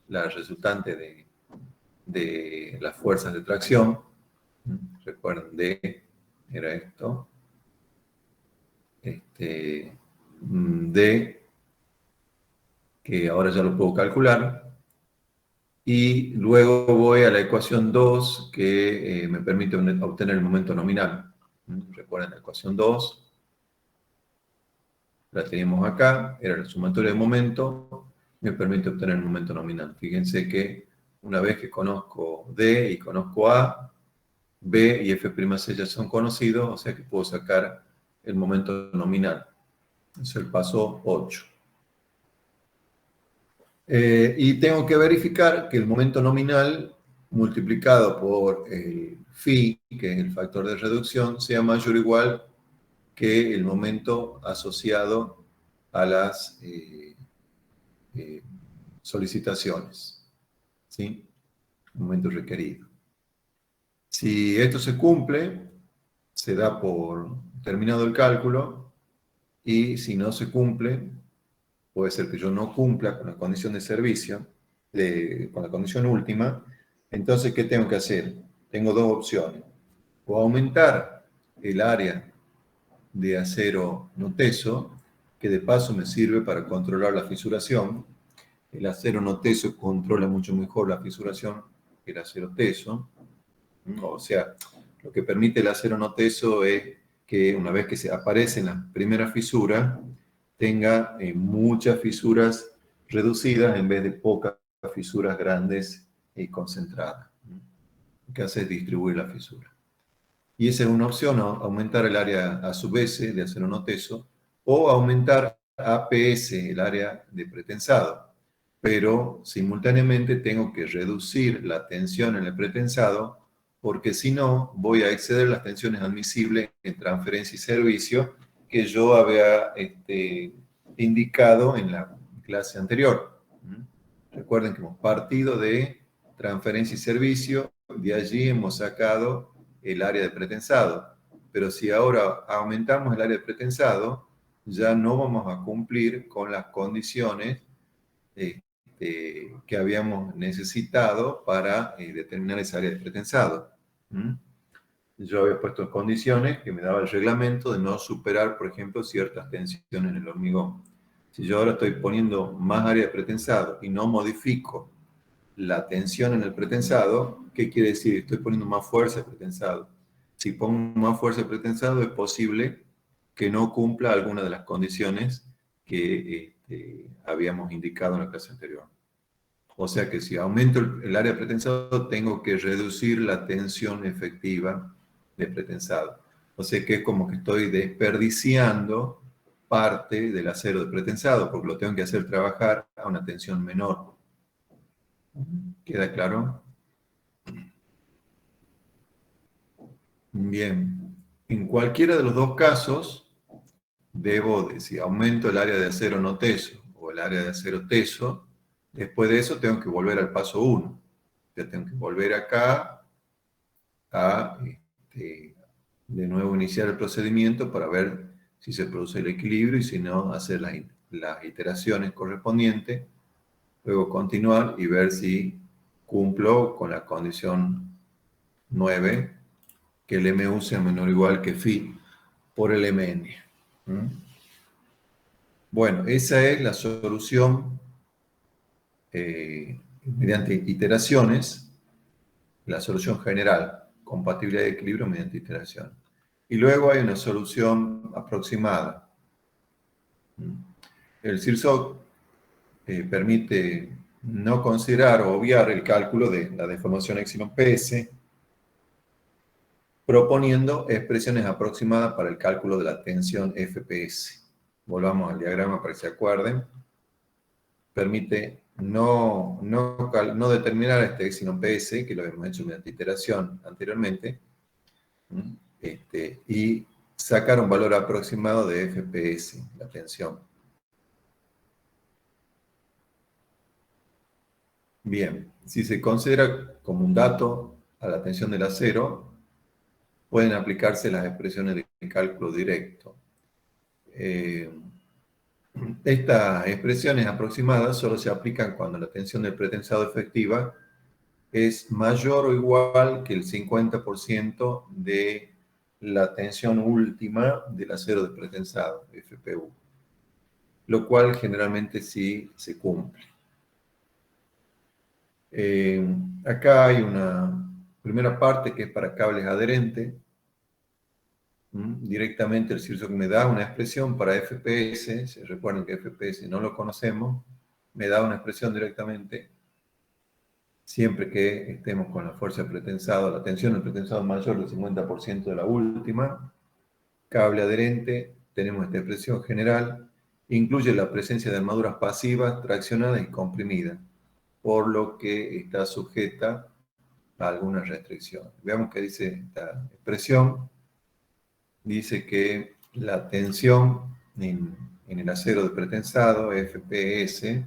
la resultante de las fuerzas de tracción. Recuerden, D era esto. D, que ahora ya lo puedo calcular. Y luego voy a la ecuación 2, que me permite obtener el momento nominal. Recuerden la ecuación 2. La tenemos acá, era el sumatorio de momento, me permite obtener el momento nominal. Fíjense que una vez que conozco D y conozco A, B y F'C ya son conocidos, o sea que puedo sacar el momento nominal. Es el paso 8. Y tengo que verificar que el momento nominal multiplicado por el phi, que es el factor de reducción, sea mayor o igual que el momento asociado a las solicitaciones, ¿sí? El momento requerido. Si esto se cumple, se da por terminado el cálculo, y si no se cumple, puede ser que yo no cumpla con la condición de servicio, con la condición última. Entonces, ¿qué tengo que hacer? Tengo dos opciones. O aumentar el área de acero no teso, que de paso me sirve para controlar la fisuración. El acero no teso controla mucho mejor la fisuración que el acero teso. O sea, lo que permite el acero no teso es que una vez que se aparece en la primera fisura, tenga muchas fisuras reducidas en vez de pocas fisuras grandes y concentradas. Lo que hace es distribuir la fisura. Y esa es una opción, aumentar el área a sub S de acero no teso, o aumentar APS, el área de pretensado. Pero simultáneamente tengo que reducir la tensión en el pretensado, porque si no voy a exceder las tensiones admisibles en transferencia y servicio que yo había indicado en la clase anterior. Recuerden que hemos partido de transferencia y servicio, de allí hemos sacado el área de pretensado. Pero si ahora aumentamos el área de pretensado, ya no vamos a cumplir con las condiciones que habíamos necesitado para determinar esa área de pretensado. ¿Mm? Yo había puesto condiciones que me daba el reglamento de no superar, por ejemplo, ciertas tensiones en el hormigón. Si yo ahora estoy poniendo más área de pretensado y no modifico la tensión en el pretensado, ¿qué quiere decir? Estoy poniendo más fuerza de pretensado. Si pongo más fuerza de pretensado, es posible que no cumpla alguna de las condiciones que habíamos indicado en la clase anterior. O sea que si aumento el área de pretensado, tengo que reducir la tensión efectiva de pretensado. O sea que es como que estoy desperdiciando parte del acero de pretensado, porque lo tengo que hacer trabajar a una tensión menor. ¿Queda claro? Bien. En cualquiera de los dos casos, si aumento el área de acero no teso o el área de acero teso, después de eso tengo que volver al paso 1. Ya tengo que volver acá a de nuevo iniciar el procedimiento para ver si se produce el equilibrio y si no, hacer las iteraciones correspondientes, luego continuar y ver si cumplo con la condición 9, que el MU sea menor o igual que phi por el MN. ¿Mm? Bueno, esa es la solución mediante iteraciones, la solución general, compatibilidad de equilibrio mediante iteración. Y luego hay una solución aproximada. El CIRSOC permite no considerar o obviar el cálculo de la deformación epsilon PS, proponiendo expresiones aproximadas para el cálculo de la tensión FPS. Volvamos al diagrama para que se acuerden. Permite no determinar este epsilon PS, que lo hemos hecho mediante iteración anteriormente, y sacar un valor aproximado de FPS, la tensión. Bien, si se considera como un dato a la tensión del acero, pueden aplicarse las expresiones de cálculo directo. Estas expresiones aproximadas solo se aplican cuando la tensión del pretensado efectiva es mayor o igual que el 50% de la tensión última del acero de pretensado, FPU, lo cual generalmente sí se cumple. Acá hay una primera parte que es para cables adherentes. Directamente el CIRSOC me da una expresión para FPS, se recuerden que FPS no lo conocemos, me da una expresión directamente, siempre que estemos con la fuerza de pretensado, la tensión del pretensado mayor del 50% de la última. Cable adherente, tenemos esta expresión general, incluye la presencia de armaduras pasivas, traccionadas y comprimidas, por lo que está sujeta a algunas restricciones. Veamos qué dice esta expresión. Dice que la tensión en el acero de pretensado, FPS,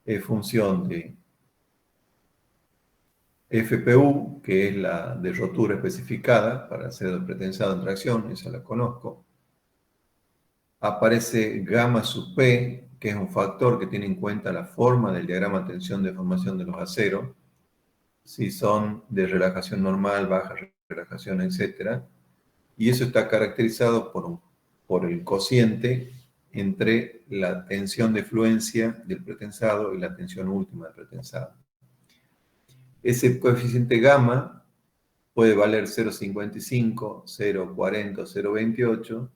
es función de FPU, que es la de rotura especificada para acero de pretensado en tracción, esa la conozco. Aparece gamma sub P, que es un factor que tiene en cuenta la forma del diagrama de tensión de formación de los aceros, si son de relajación normal, baja relajación, etc. Y eso está caracterizado por el cociente entre la tensión de fluencia del pretensado y la tensión última del pretensado. Ese coeficiente gamma puede valer 0,55, 0,40 o 0,28,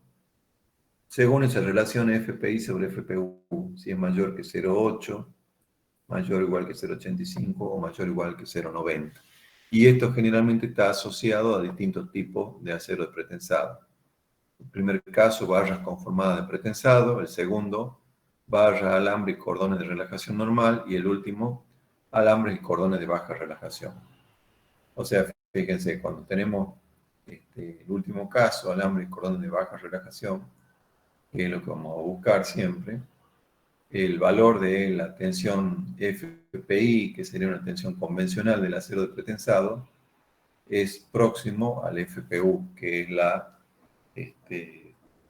según esa relación FPI sobre FPU, si es mayor que 0,8, mayor o igual que 0,85 o mayor o igual que 0,90. Y esto generalmente está asociado a distintos tipos de acero de pretensado. El primer caso, barras conformadas de pretensado. El segundo, barras, alambre y cordones de relajación normal. Y el último, alambres y cordones de baja relajación. O sea, fíjense, cuando tenemos el último caso, alambres y cordones de baja relajación, que es lo que vamos a buscar siempre, el valor de la tensión FPI, que sería una tensión convencional del acero de pretensado, es próximo al FPU, que es la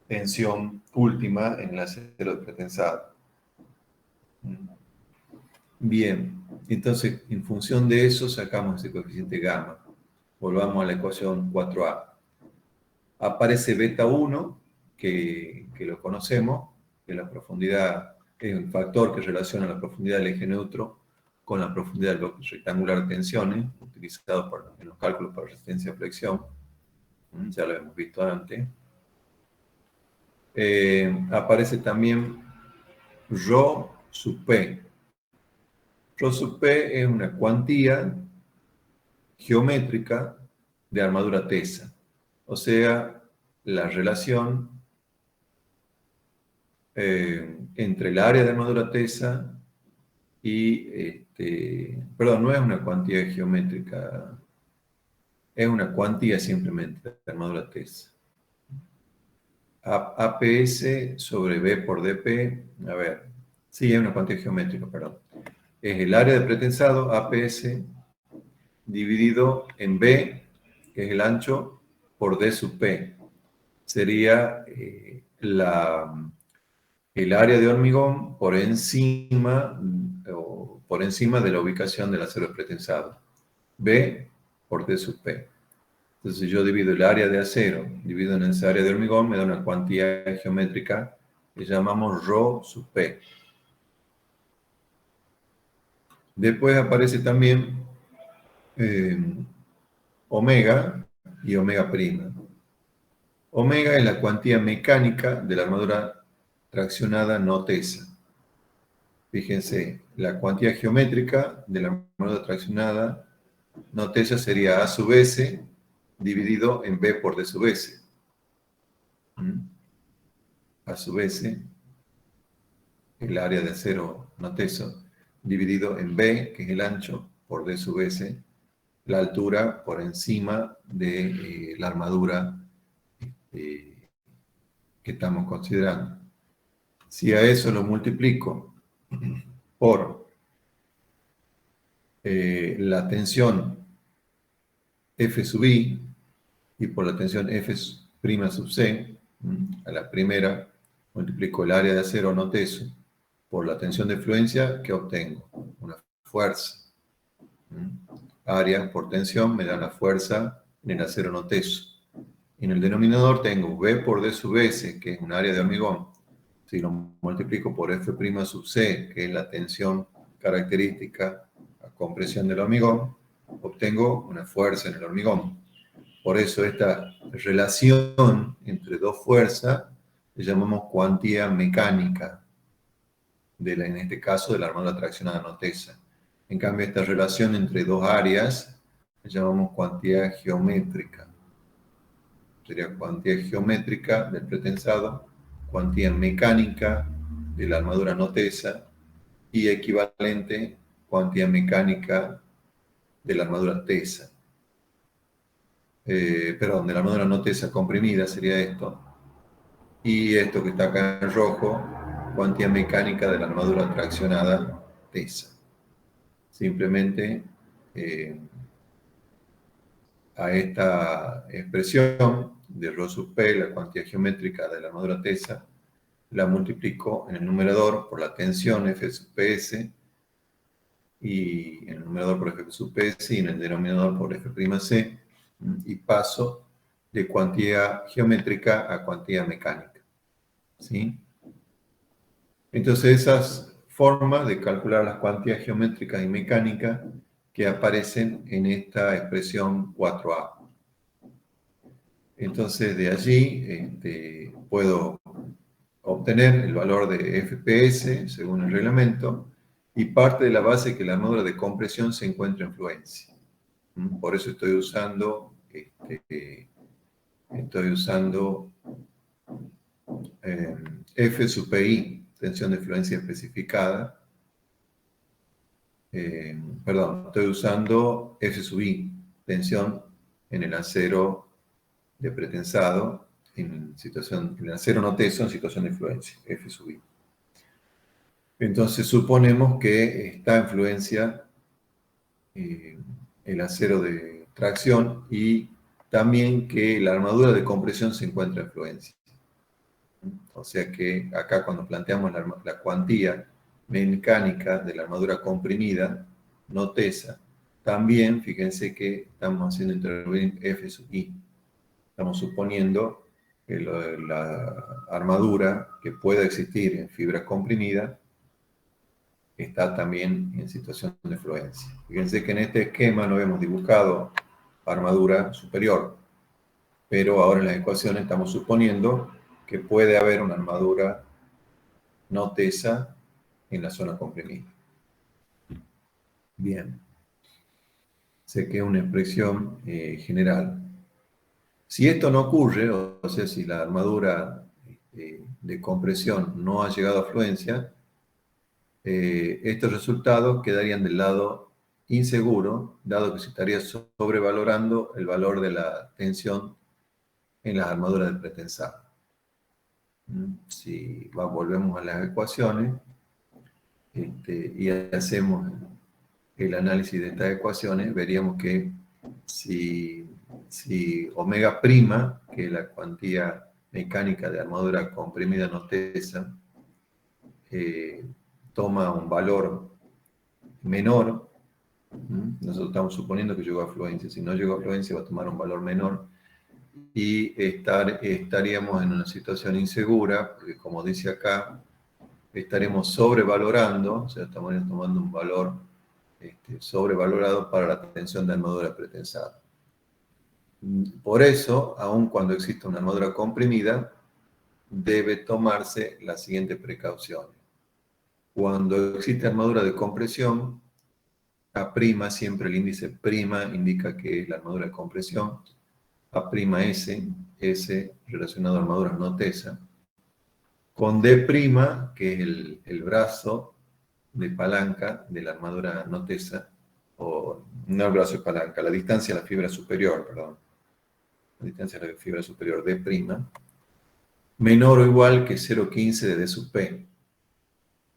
tensión última en el acero de pretensado. Bien, entonces en función de eso sacamos ese coeficiente gamma. Volvamos a la ecuación 4A. Aparece beta 1, que lo conocemos, que la profundidad es el factor que relaciona la profundidad del eje neutro con la profundidad del bloque rectangular de tensiones, utilizado en los cálculos para resistencia a flexión. Ya lo hemos visto antes. Aparece también Rho sub P. Rho sub P es una cuantía geométrica de armadura tesa. O sea, la relación entre el área de armadura tesa y, perdón, no es una cuantía geométrica, es una cuantía simplemente de armadura tesa. APS sobre B por DP, a ver, sí, es una cuantía geométrica, perdón. Es el área de pretensado, APS, dividido en B, que es el ancho, por D sub P. Sería el área de hormigón por encima de la ubicación del acero pretensado. B por D sub P. Entonces, si yo divido el área de acero, divido en esa área de hormigón, me da una cuantía geométrica que llamamos Rho sub P. Después aparece también omega y omega prima. Omega es la cuantía mecánica de la armadura traccionada no tesa. Fíjense, la cuantía geométrica de la armadura traccionada no tesa sería A sub S dividido en B por D sub S. A sub S, el área de acero no teso, dividido en B, que es el ancho, por D sub S, la altura por encima de la armadura que estamos considerando. Si a eso lo multiplico por la tensión F sub I y por la tensión F' sub C, a la primera multiplico el área de acero no teso por la tensión de fluencia que obtengo, una fuerza. Área por tensión me da la fuerza en el acero no teso. En el denominador tengo V por D sub S, que es un área de hormigón. Si lo multiplico por F' sub C, que es la tensión característica a compresión del hormigón, obtengo una fuerza en el hormigón. Por eso esta relación entre dos fuerzas le llamamos cuantía mecánica, en este caso de la armadura traccionada no tesa. En cambio, esta relación entre dos áreas le llamamos cuantía geométrica. Sería cuantía geométrica del pretensado, cuantía mecánica de la armadura no tesa y equivalente cuantía mecánica de la armadura tesa. Perdón, de la armadura no tesa comprimida sería esto. Y esto que está acá en rojo, cuantía mecánica de la armadura traccionada tesa. Simplemente a esta expresión de Rho sub P, la cuantía geométrica de la armadura tesa, la multiplico en el numerador por la tensión F sub PS y en el numerador por F sub PS y en el denominador por F', y paso de cuantía geométrica a cuantía mecánica. ¿Sí? Entonces esas formas de calcular las cuantías geométricas y mecánicas que aparecen en esta expresión 4A. Entonces de allí puedo obtener el valor de FPS según el reglamento y parte de la base que la armadura de compresión se encuentra en fluencia. Por eso estoy usando F sub PI, tensión de fluencia especificada. Estoy usando F sub I, tensión en el acero de pretensado, en el acero no teso en situación de fluencia, F sub I. Entonces suponemos que está en fluencia el acero de tracción y también que la armadura de compresión se encuentra en fluencia. O sea que acá cuando planteamos la cuantía mecánica de la armadura comprimida, no tesa, también fíjense que estamos haciendo intervenir F sub I. Estamos suponiendo que la armadura que pueda existir en fibra comprimida está también en situación de fluencia. Fíjense que en este esquema no hemos dibujado armadura superior, pero ahora en las ecuaciones estamos suponiendo que puede haber una armadura no tesa en la zona comprimida. Bien. Sé que es una expresión general. Si esto no ocurre, o sea, si la armadura de compresión no ha llegado a fluencia, estos resultados quedarían del lado inseguro, dado que se estaría sobrevalorando el valor de la tensión en las armaduras del pretensado. Si volvemos a las ecuaciones y hacemos el análisis de estas ecuaciones, veríamos que si omega prima, que es la cuantía mecánica de armadura comprimida no tesa, toma un valor menor, nosotros estamos suponiendo que llegó a fluencia. Si no llegó a fluencia va a tomar un valor menor y estaríamos en una situación insegura, porque como dice acá, estaremos sobrevalorando, o sea, estamos tomando un valor sobrevalorado para la tensión de armadura pretensada. Por eso, aun cuando exista una armadura comprimida, debe tomarse la siguiente precaución. Cuando existe armadura de compresión, A', siempre el índice prima indica que es la armadura de compresión, A'S, S relacionado a armaduras no tesa, con D', que es el brazo de palanca de la armadura no tesa, o no el brazo de palanca, la distancia a la fibra superior, perdón. La distancia a la fibra superior D', menor o igual que 0,15 de D sub P,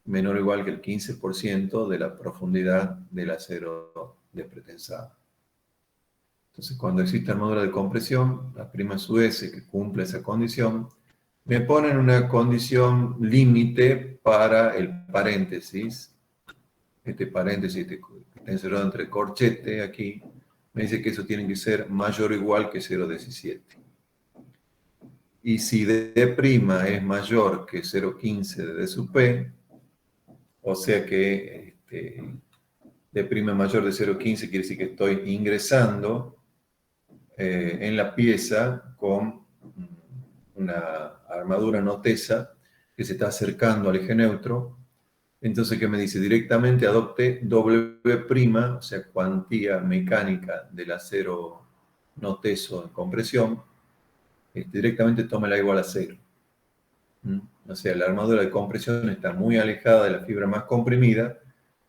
menor o igual que el 15% de la profundidad del acero de pretensado. Entonces, cuando existe armadura de compresión, la prima sub S que cumple esa condición, me ponen una condición límite para el paréntesis. Este paréntesis que está encerrado entre corchete aquí, me dice que eso tiene que ser mayor o igual que 0,17. Y si D' es mayor que 0,15 de D sub P, o sea que D' mayor de 0,15 quiere decir que estoy ingresando en la pieza con una armadura no tesa que se está acercando al eje neutro. Entonces, ¿qué me dice? Directamente adopte W', o sea, cuantía mecánica del acero no teso en compresión, directamente tómela igual a 0. O sea, la armadura de compresión está muy alejada de la fibra más comprimida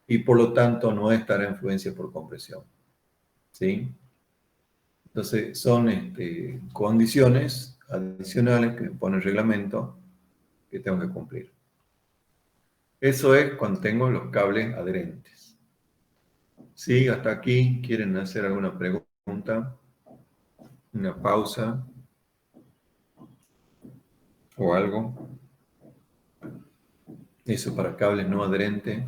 y por lo tanto no estará en fluencia por compresión. ¿Sí? Entonces, son condiciones adicionales que me pone el reglamento que tengo que cumplir. Eso es cuando tengo los cables adherentes. ¿Sí? Hasta aquí, ¿quieren hacer alguna pregunta? Una pausa o algo. Eso para cables no adherentes.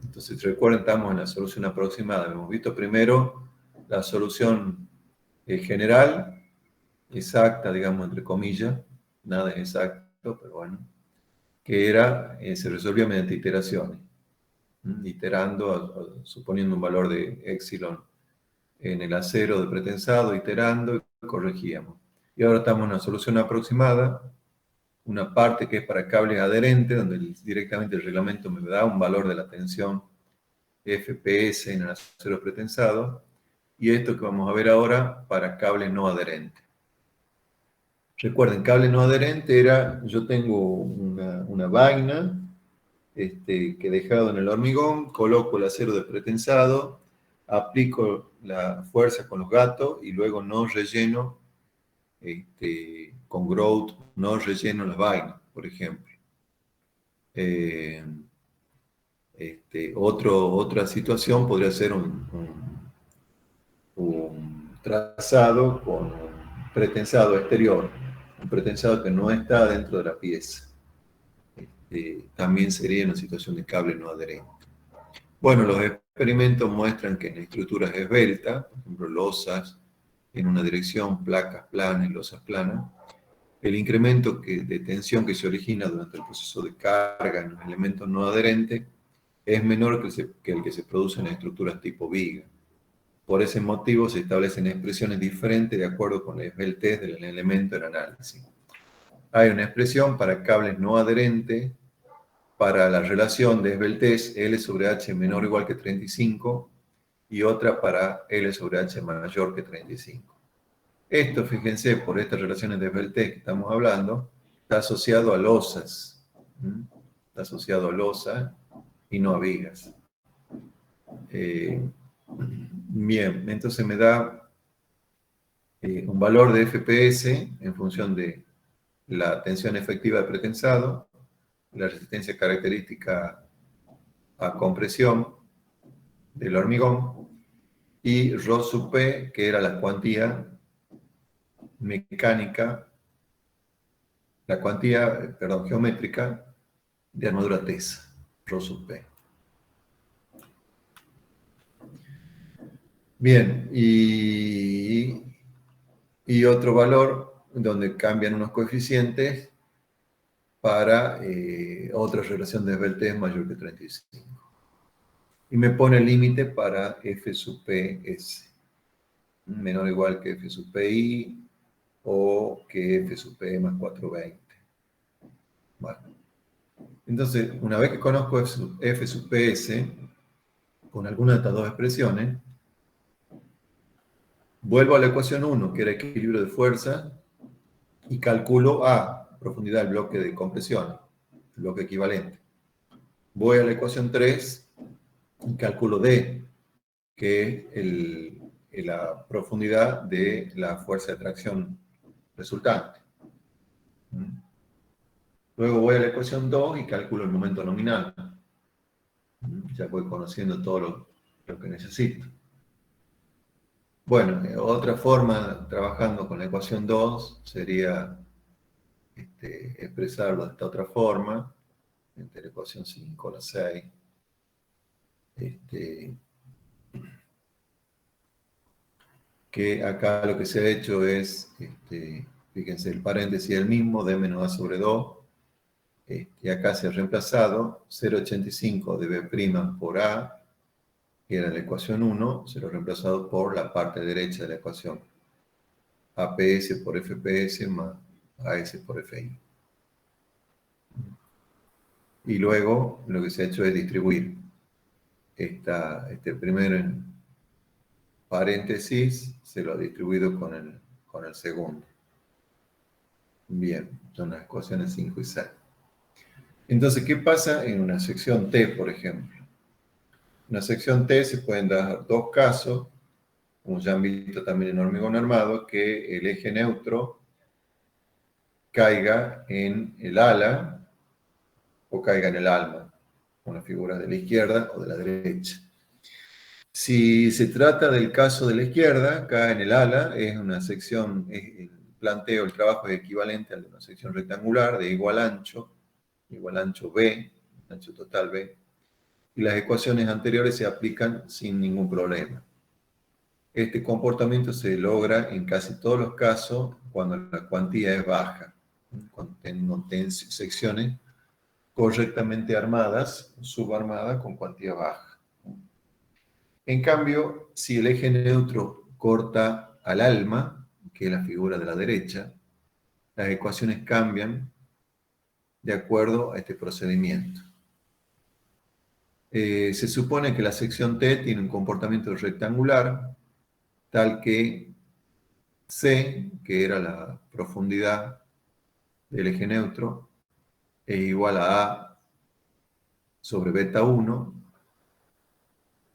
Entonces, recuerden, estamos en la solución aproximada. Hemos visto primero la solución general, exacta, digamos, entre comillas. Nada es exacto, pero bueno. Que era, se resolvía mediante iteraciones. Iterando, suponiendo un valor de épsilon en el acero de pretensado, iterando y corregíamos. Y ahora estamos en una solución aproximada, una parte que es para cables adherentes, donde directamente el reglamento me da un valor de la tensión FPS en el acero pretensado, y esto que vamos a ver ahora para cables no adherentes. Recuerden, cable no adherente era, yo tengo una vaina que he dejado en el hormigón, coloco el acero de pretensado, aplico la fuerza con los gatos y luego no relleno con grout, no relleno las vainas, por ejemplo. Otra situación podría ser un trazado con un pretensado exterior, un pretensado que no está dentro de la pieza. También sería una situación de cable no adherente. Bueno, los experimentos muestran que en estructuras esbeltas, por ejemplo, losas en una dirección, placas planas y losas planas, el incremento de tensión que se origina durante el proceso de carga en los elementos no adherentes es menor que el que se produce en estructuras tipo viga. Por ese motivo se establecen expresiones diferentes de acuerdo con la esbeltez del elemento en análisis. Hay una expresión para cables no adherentes para la relación de esbeltez L sobre H menor o igual que 35 y otra para L sobre H mayor que 35. Esto, fíjense, por estas relaciones de esbeltez que estamos hablando, está asociado a losas. Está asociado a losas y no a vigas. Bien, entonces me da un valor de FPS en función de la tensión efectiva de pretensado, la resistencia característica a compresión del hormigón y Rho sub P, que era la cuantía mecánica, la cuantía, perdón, geométrica de armadura tesa, Rho sub P. Bien, y otro valor donde cambian unos coeficientes para otra relación de esbeltez mayor que 35. Y me pone el límite para F sub PS, menor o igual que F sub PI o que F sub P más 420. Bueno, entonces, una vez que conozco F sub PS, con alguna de estas dos expresiones, vuelvo a la ecuación 1, que era equilibrio de fuerza, y calculo A, profundidad del bloque de compresión, el bloque equivalente. Voy a la ecuación 3 y calculo D, que es la profundidad de la fuerza de tracción resultante. Luego voy a la ecuación 2 y calculo el momento nominal. Ya voy conociendo todo lo que necesito. Bueno, otra forma, trabajando con la ecuación 2, sería expresarlo de esta otra forma, entre la ecuación 5 y la 6. Que acá lo que se ha hecho es, fíjense, el paréntesis es el mismo, d menos a sobre 2, y acá se ha reemplazado 0,85 de b' por a, que era la ecuación 1, se lo ha reemplazado por la parte derecha de la ecuación, APS por FPS más AS por FI. Y luego lo que se ha hecho es distribuir este primer paréntesis, se lo ha distribuido con el segundo. Bien, son las ecuaciones 5 y 6. Entonces, ¿qué pasa en una sección T, por ejemplo? En una sección T se pueden dar dos casos, como ya han visto también en hormigón armado, que el eje neutro caiga en el ala o caiga en el alma, una figura de la izquierda o de la derecha. Si se trata del caso de la izquierda, acá en el ala, es una sección, el planteo, el trabajo es equivalente al de una sección rectangular de igual ancho B, ancho total B, y las ecuaciones anteriores se aplican sin ningún problema. Este comportamiento se logra en casi todos los casos cuando la cuantía es baja, cuando tengo secciones correctamente armadas, subarmadas con cuantía baja. En cambio, si el eje neutro corta al alma, que es la figura de la derecha, las ecuaciones cambian de acuerdo a este procedimiento. Se supone que la sección T tiene un comportamiento rectangular, tal que C, que era la profundidad del eje neutro, es igual a A sobre beta 1,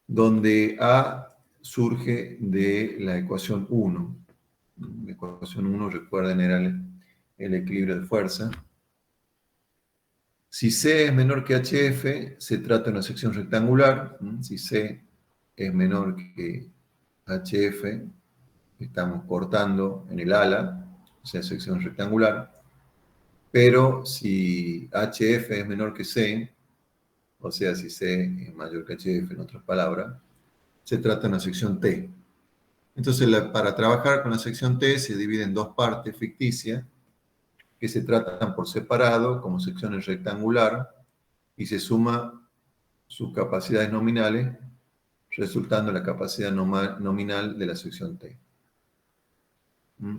donde A surge de la ecuación 1. La ecuación 1, recuerden, era el equilibrio de fuerza. Si C es menor que HF, se trata de una sección rectangular. Si C es menor que HF, estamos cortando en el ala, o sea, sección rectangular, pero si HF es menor que C, o sea, si C es mayor que HF, en otras palabras, se trata de una sección T. Entonces, para trabajar con la sección T se divide en dos partes ficticias que se tratan por separado como secciones rectangular y se suma sus capacidades nominales, resultando en la capacidad nominal de la sección T.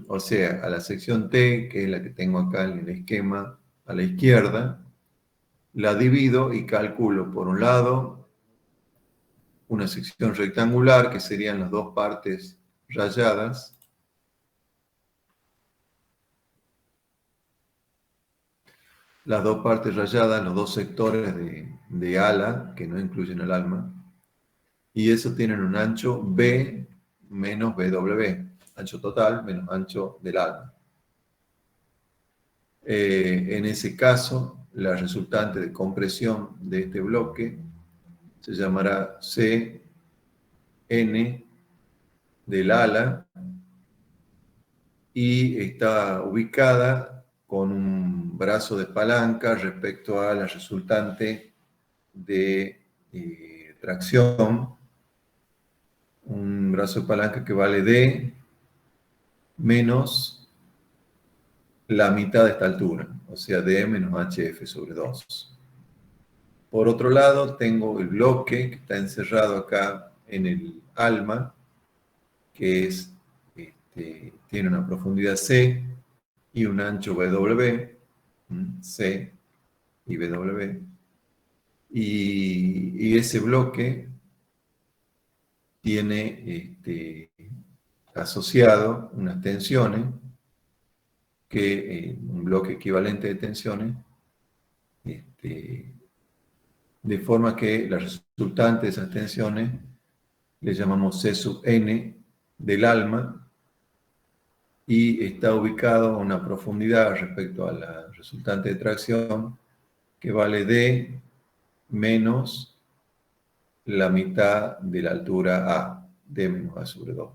O sea, a la sección T, que es la que tengo acá en el esquema a la izquierda, la divido y calculo, por un lado, una sección rectangular, que serían las dos partes rayadas, los dos sectores de ala, que no incluyen el alma, y eso tienen un ancho B menos BW, ancho total menos ancho del alma. En ese caso, la resultante de compresión de este bloque se llamará CN del ala y está ubicada con un brazo de palanca respecto a la resultante de tracción, un brazo de palanca que vale D menos la mitad de esta altura, o sea, D menos HF sobre 2. Por otro lado, tengo el bloque que está encerrado acá en el alma, que tiene una profundidad C y un ancho BW, C y BW, y ese bloque tiene asociado unas tensiones, un bloque equivalente de tensiones, de forma que la resultante de esas tensiones le llamamos C sub n del alma y está ubicado a una profundidad respecto a la resultante de tracción que vale D menos la mitad de la altura A, D menos A sobre 2.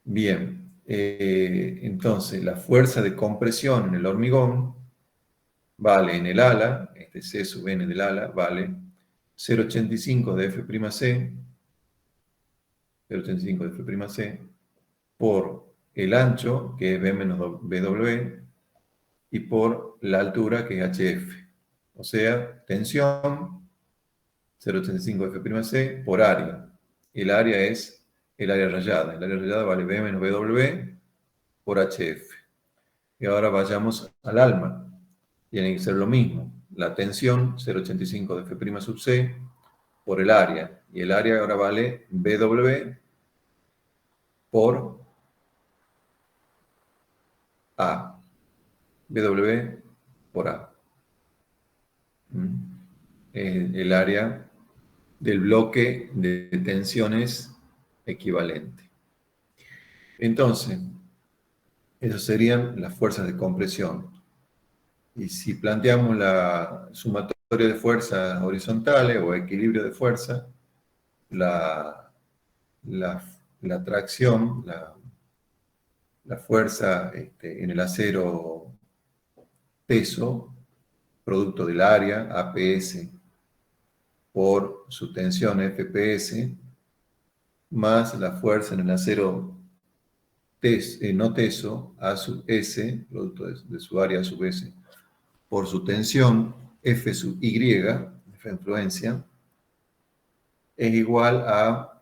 Bien, entonces la fuerza de compresión en el hormigón vale en el ala, este C sub n del ala, vale 0,85 de F'C, 0,85 de F'C, por el ancho, que es B menos BW, y por la altura, que es HF. O sea, tensión, 0,85 de F'C, por área. El área es el área rayada. El área rayada vale B menos BW por HF. Y ahora vayamos al alma. Tiene que ser lo mismo. La tensión, 0,85 de F' sub C, por el área. Y el área ahora vale BW por A. BW por A. El área del bloque de tensiones equivalente. Entonces, esas serían las fuerzas de compresión. Y si planteamos la sumatoria de fuerzas horizontales o equilibrio de fuerza, la tracción, la fuerza en el acero teso, producto del área, APS, por su tensión FPS, más la fuerza en el acero no teso, A sub S, producto de su área A sub S, por su tensión F sub Y, F influencia, es igual a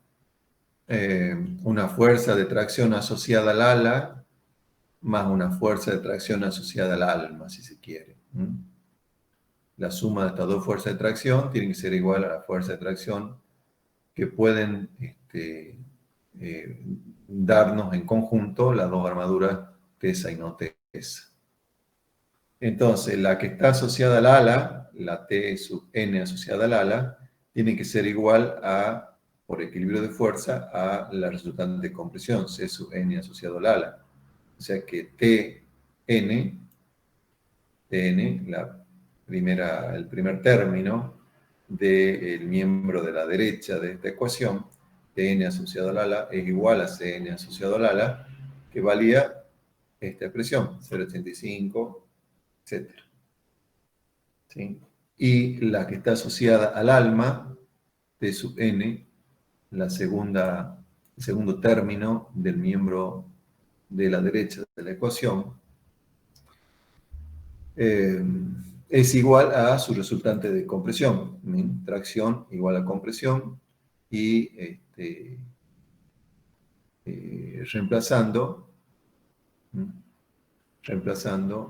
una fuerza de tracción asociada al ala más una fuerza de tracción asociada al alma, si se quiere. La suma de estas dos fuerzas de tracción tiene que ser igual a la fuerza de tracción que pueden darnos en conjunto las dos armaduras tesa y no tesa. Entonces, la que está asociada al ala, la T sub n asociada al ala, tiene que ser igual a, por equilibrio de fuerza, a la resultante de compresión, C sub n asociado al ala. O sea que Tn, el primer término del miembro de la derecha de esta ecuación, Tn asociado al ala es igual a Cn asociado al ala, que valía esta expresión, 0,85, etc. ¿Sí? Y la que está asociada al alma, T sub n, el segundo término del miembro de la derecha de la ecuación, es igual a su resultante de compresión. Tracción igual a compresión y reemplazando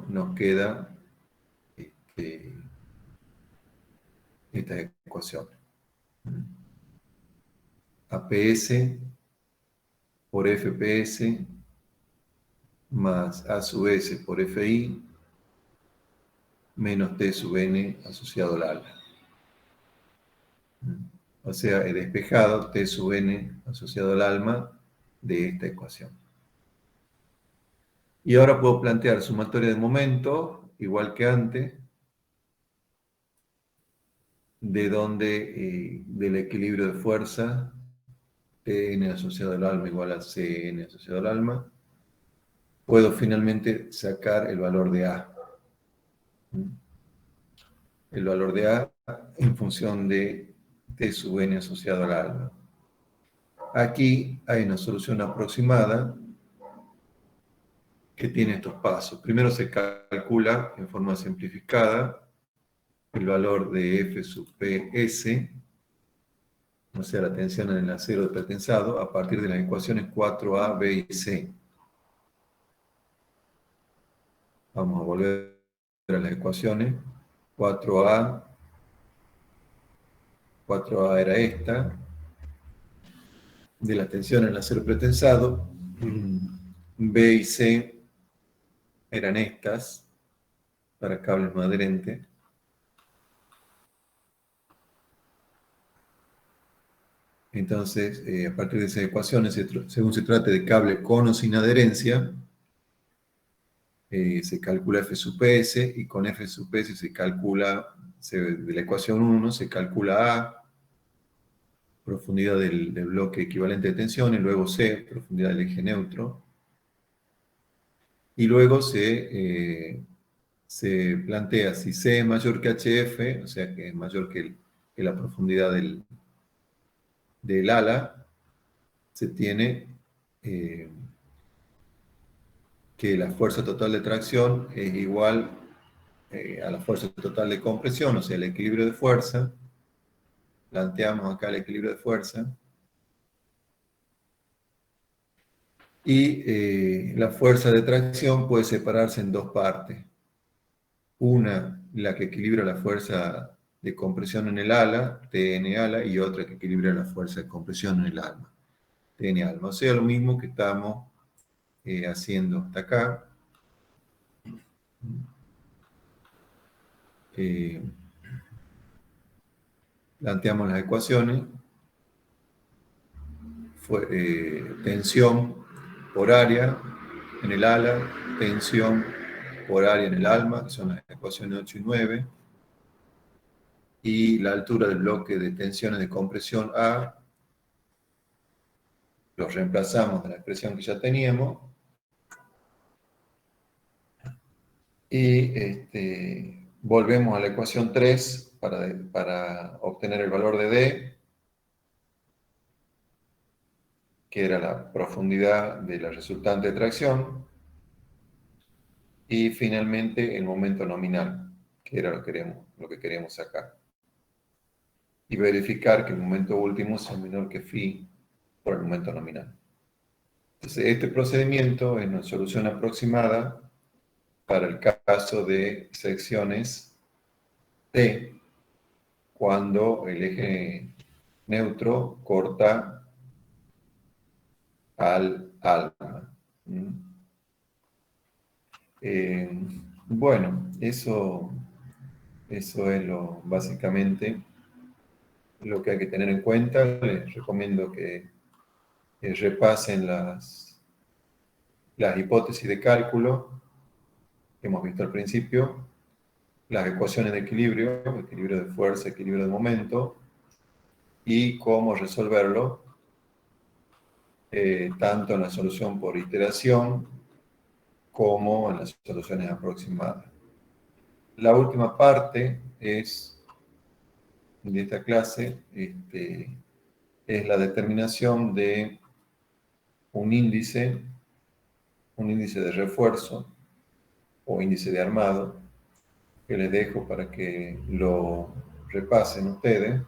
nos queda esta ecuación. APS por FPS más A sub S por FI menos T sub N asociado al ala. O sea, he despejado T sub N asociado al alma de esta ecuación. Y ahora puedo plantear sumatoria de momentos, igual que antes, de donde del equilibrio de fuerza, Tn asociado al alma igual a Cn asociado al alma, puedo finalmente sacar el valor de A. El valor de A en función de T sub N asociado al alma. Aquí hay una solución aproximada que tiene estos pasos. Primero se calcula en forma simplificada el valor de F sub PS, o sea, la tensión en el acero de pretensado, a partir de las ecuaciones 4A, B y C. Vamos a volver a las ecuaciones. 4A era esta, de la tensión en el acero pretensado. B y C eran estas, para cables no adherentes. Entonces, a partir de esas ecuaciones, según se trate de cable con o sin adherencia, se calcula F sub PS, y con F sub PS se calcula, de la ecuación 1 se calcula A, profundidad del bloque equivalente de tensión, y luego C, profundidad del eje neutro. Y luego se plantea si C es mayor que HF, o sea que es mayor que la profundidad del ala, se tiene que la fuerza total de tracción es igual a la fuerza total de compresión, o sea, el equilibrio de fuerza. Planteamos acá el equilibrio de fuerza. Y la fuerza de tracción puede separarse en dos partes. Una, la que equilibra la fuerza de compresión en el ala, Tn ala, y otra que equilibra la fuerza de compresión en el alma, Tn alma. O sea, lo mismo que estamos haciendo hasta acá. Planteamos las ecuaciones. Tensión por área en el ala, tensión por área en el alma, que son las ecuaciones 8 y 9, y la altura del bloque de tensiones de compresión A, los reemplazamos de la expresión que ya teníamos, y volvemos a la ecuación 3 para obtener el valor de D, que era la profundidad de la resultante de tracción, y finalmente el momento nominal, que era lo que queríamos sacar. Y verificar que el momento último sea menor que phi por el momento nominal. Entonces, este procedimiento es una solución aproximada para el caso de secciones T, cuando el eje neutro corta al alma. Bueno, eso es básicamente lo que hay que tener en cuenta. Les recomiendo que repasen las hipótesis de cálculo que hemos visto al principio, las ecuaciones de equilibrio de fuerza, equilibrio de momento, y cómo resolverlo tanto en la solución por iteración como en las soluciones aproximadas. La última parte de esta clase es la determinación de un índice de refuerzo o índice de armado, que les dejo para que lo repasen ustedes.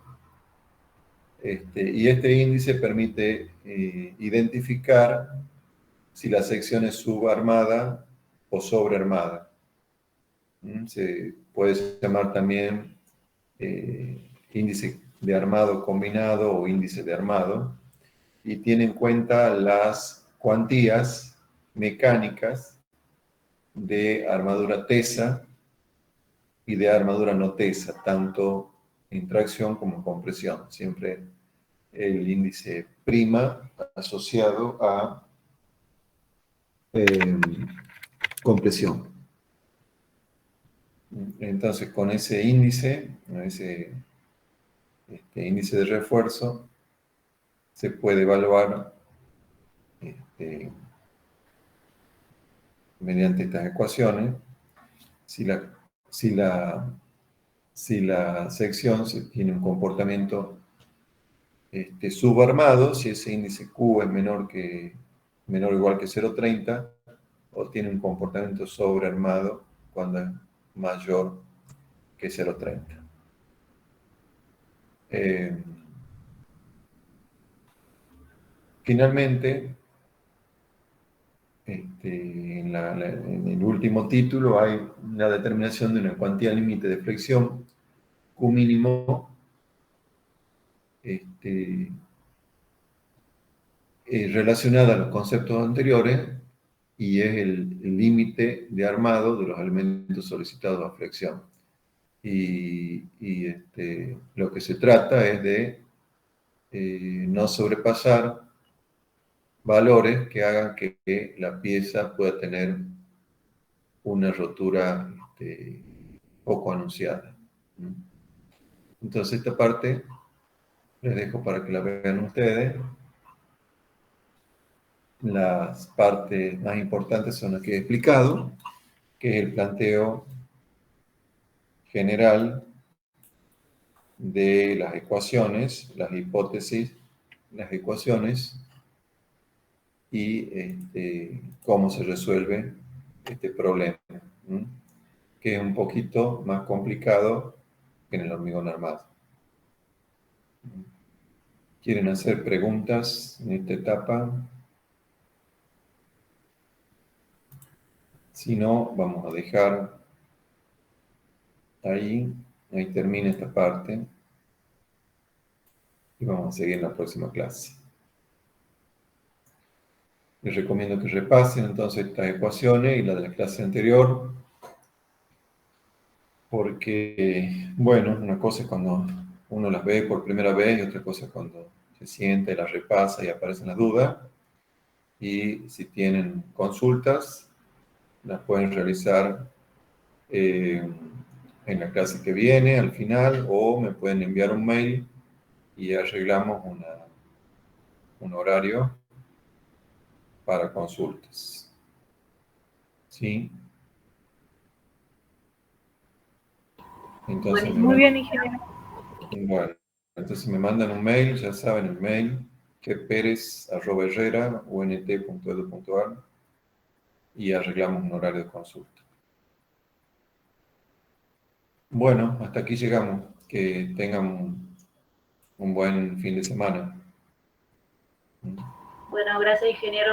Y este índice permite identificar si la sección es subarmada o sobrearmada. Se puede llamar también índice de armado combinado o índice de armado, y tiene en cuenta las cuantías mecánicas de armadura tesa y de armadura no tesa, tanto en tracción como en compresión. Siempre el índice prima asociado a compresión. Entonces, con ese índice índice de refuerzo, se puede evaluar mediante estas ecuaciones si la sección tiene un comportamiento subarmado, si ese índice Q es menor o igual que 0,30, o tiene un comportamiento sobrearmado cuando es mayor que 0,30. Finalmente, en el último título hay la determinación de una cuantía límite de flexión Q mínimo relacionada a los conceptos anteriores, y es el límite de armado de los elementos solicitados a flexión. Y lo que se trata es de no sobrepasar valores que hagan que la pieza pueda tener una rotura poco anunciada. Entonces esta parte les dejo para que la vean ustedes. Las partes más importantes son las que he explicado, que es el planteo general de las ecuaciones, las hipótesis, las ecuaciones y cómo se resuelve este problema, que es un poquito más complicado que en el hormigón armado. ¿Quieren hacer preguntas en esta etapa? Si no, vamos a dejar ahí termina esta parte y vamos a seguir en la próxima clase. Les recomiendo que repasen entonces estas ecuaciones y la de la clase anterior, porque, bueno, una cosa es cuando uno las ve por primera vez y otra cosa es cuando se sienta y las repasa y aparecen las dudas. Y si tienen consultas, las pueden realizar en la clase que viene, al final, o me pueden enviar un mail y arreglamos un horario para consultas. ¿Sí? Entonces, Muy bien, ingeniero. Bueno, entonces me mandan un mail, ya saben el mail, que perez@herrera.unt.edu.ar, y arreglamos un horario de consulta. Bueno, hasta aquí llegamos. Que tengan un buen fin de semana. Bueno, gracias, ingeniero.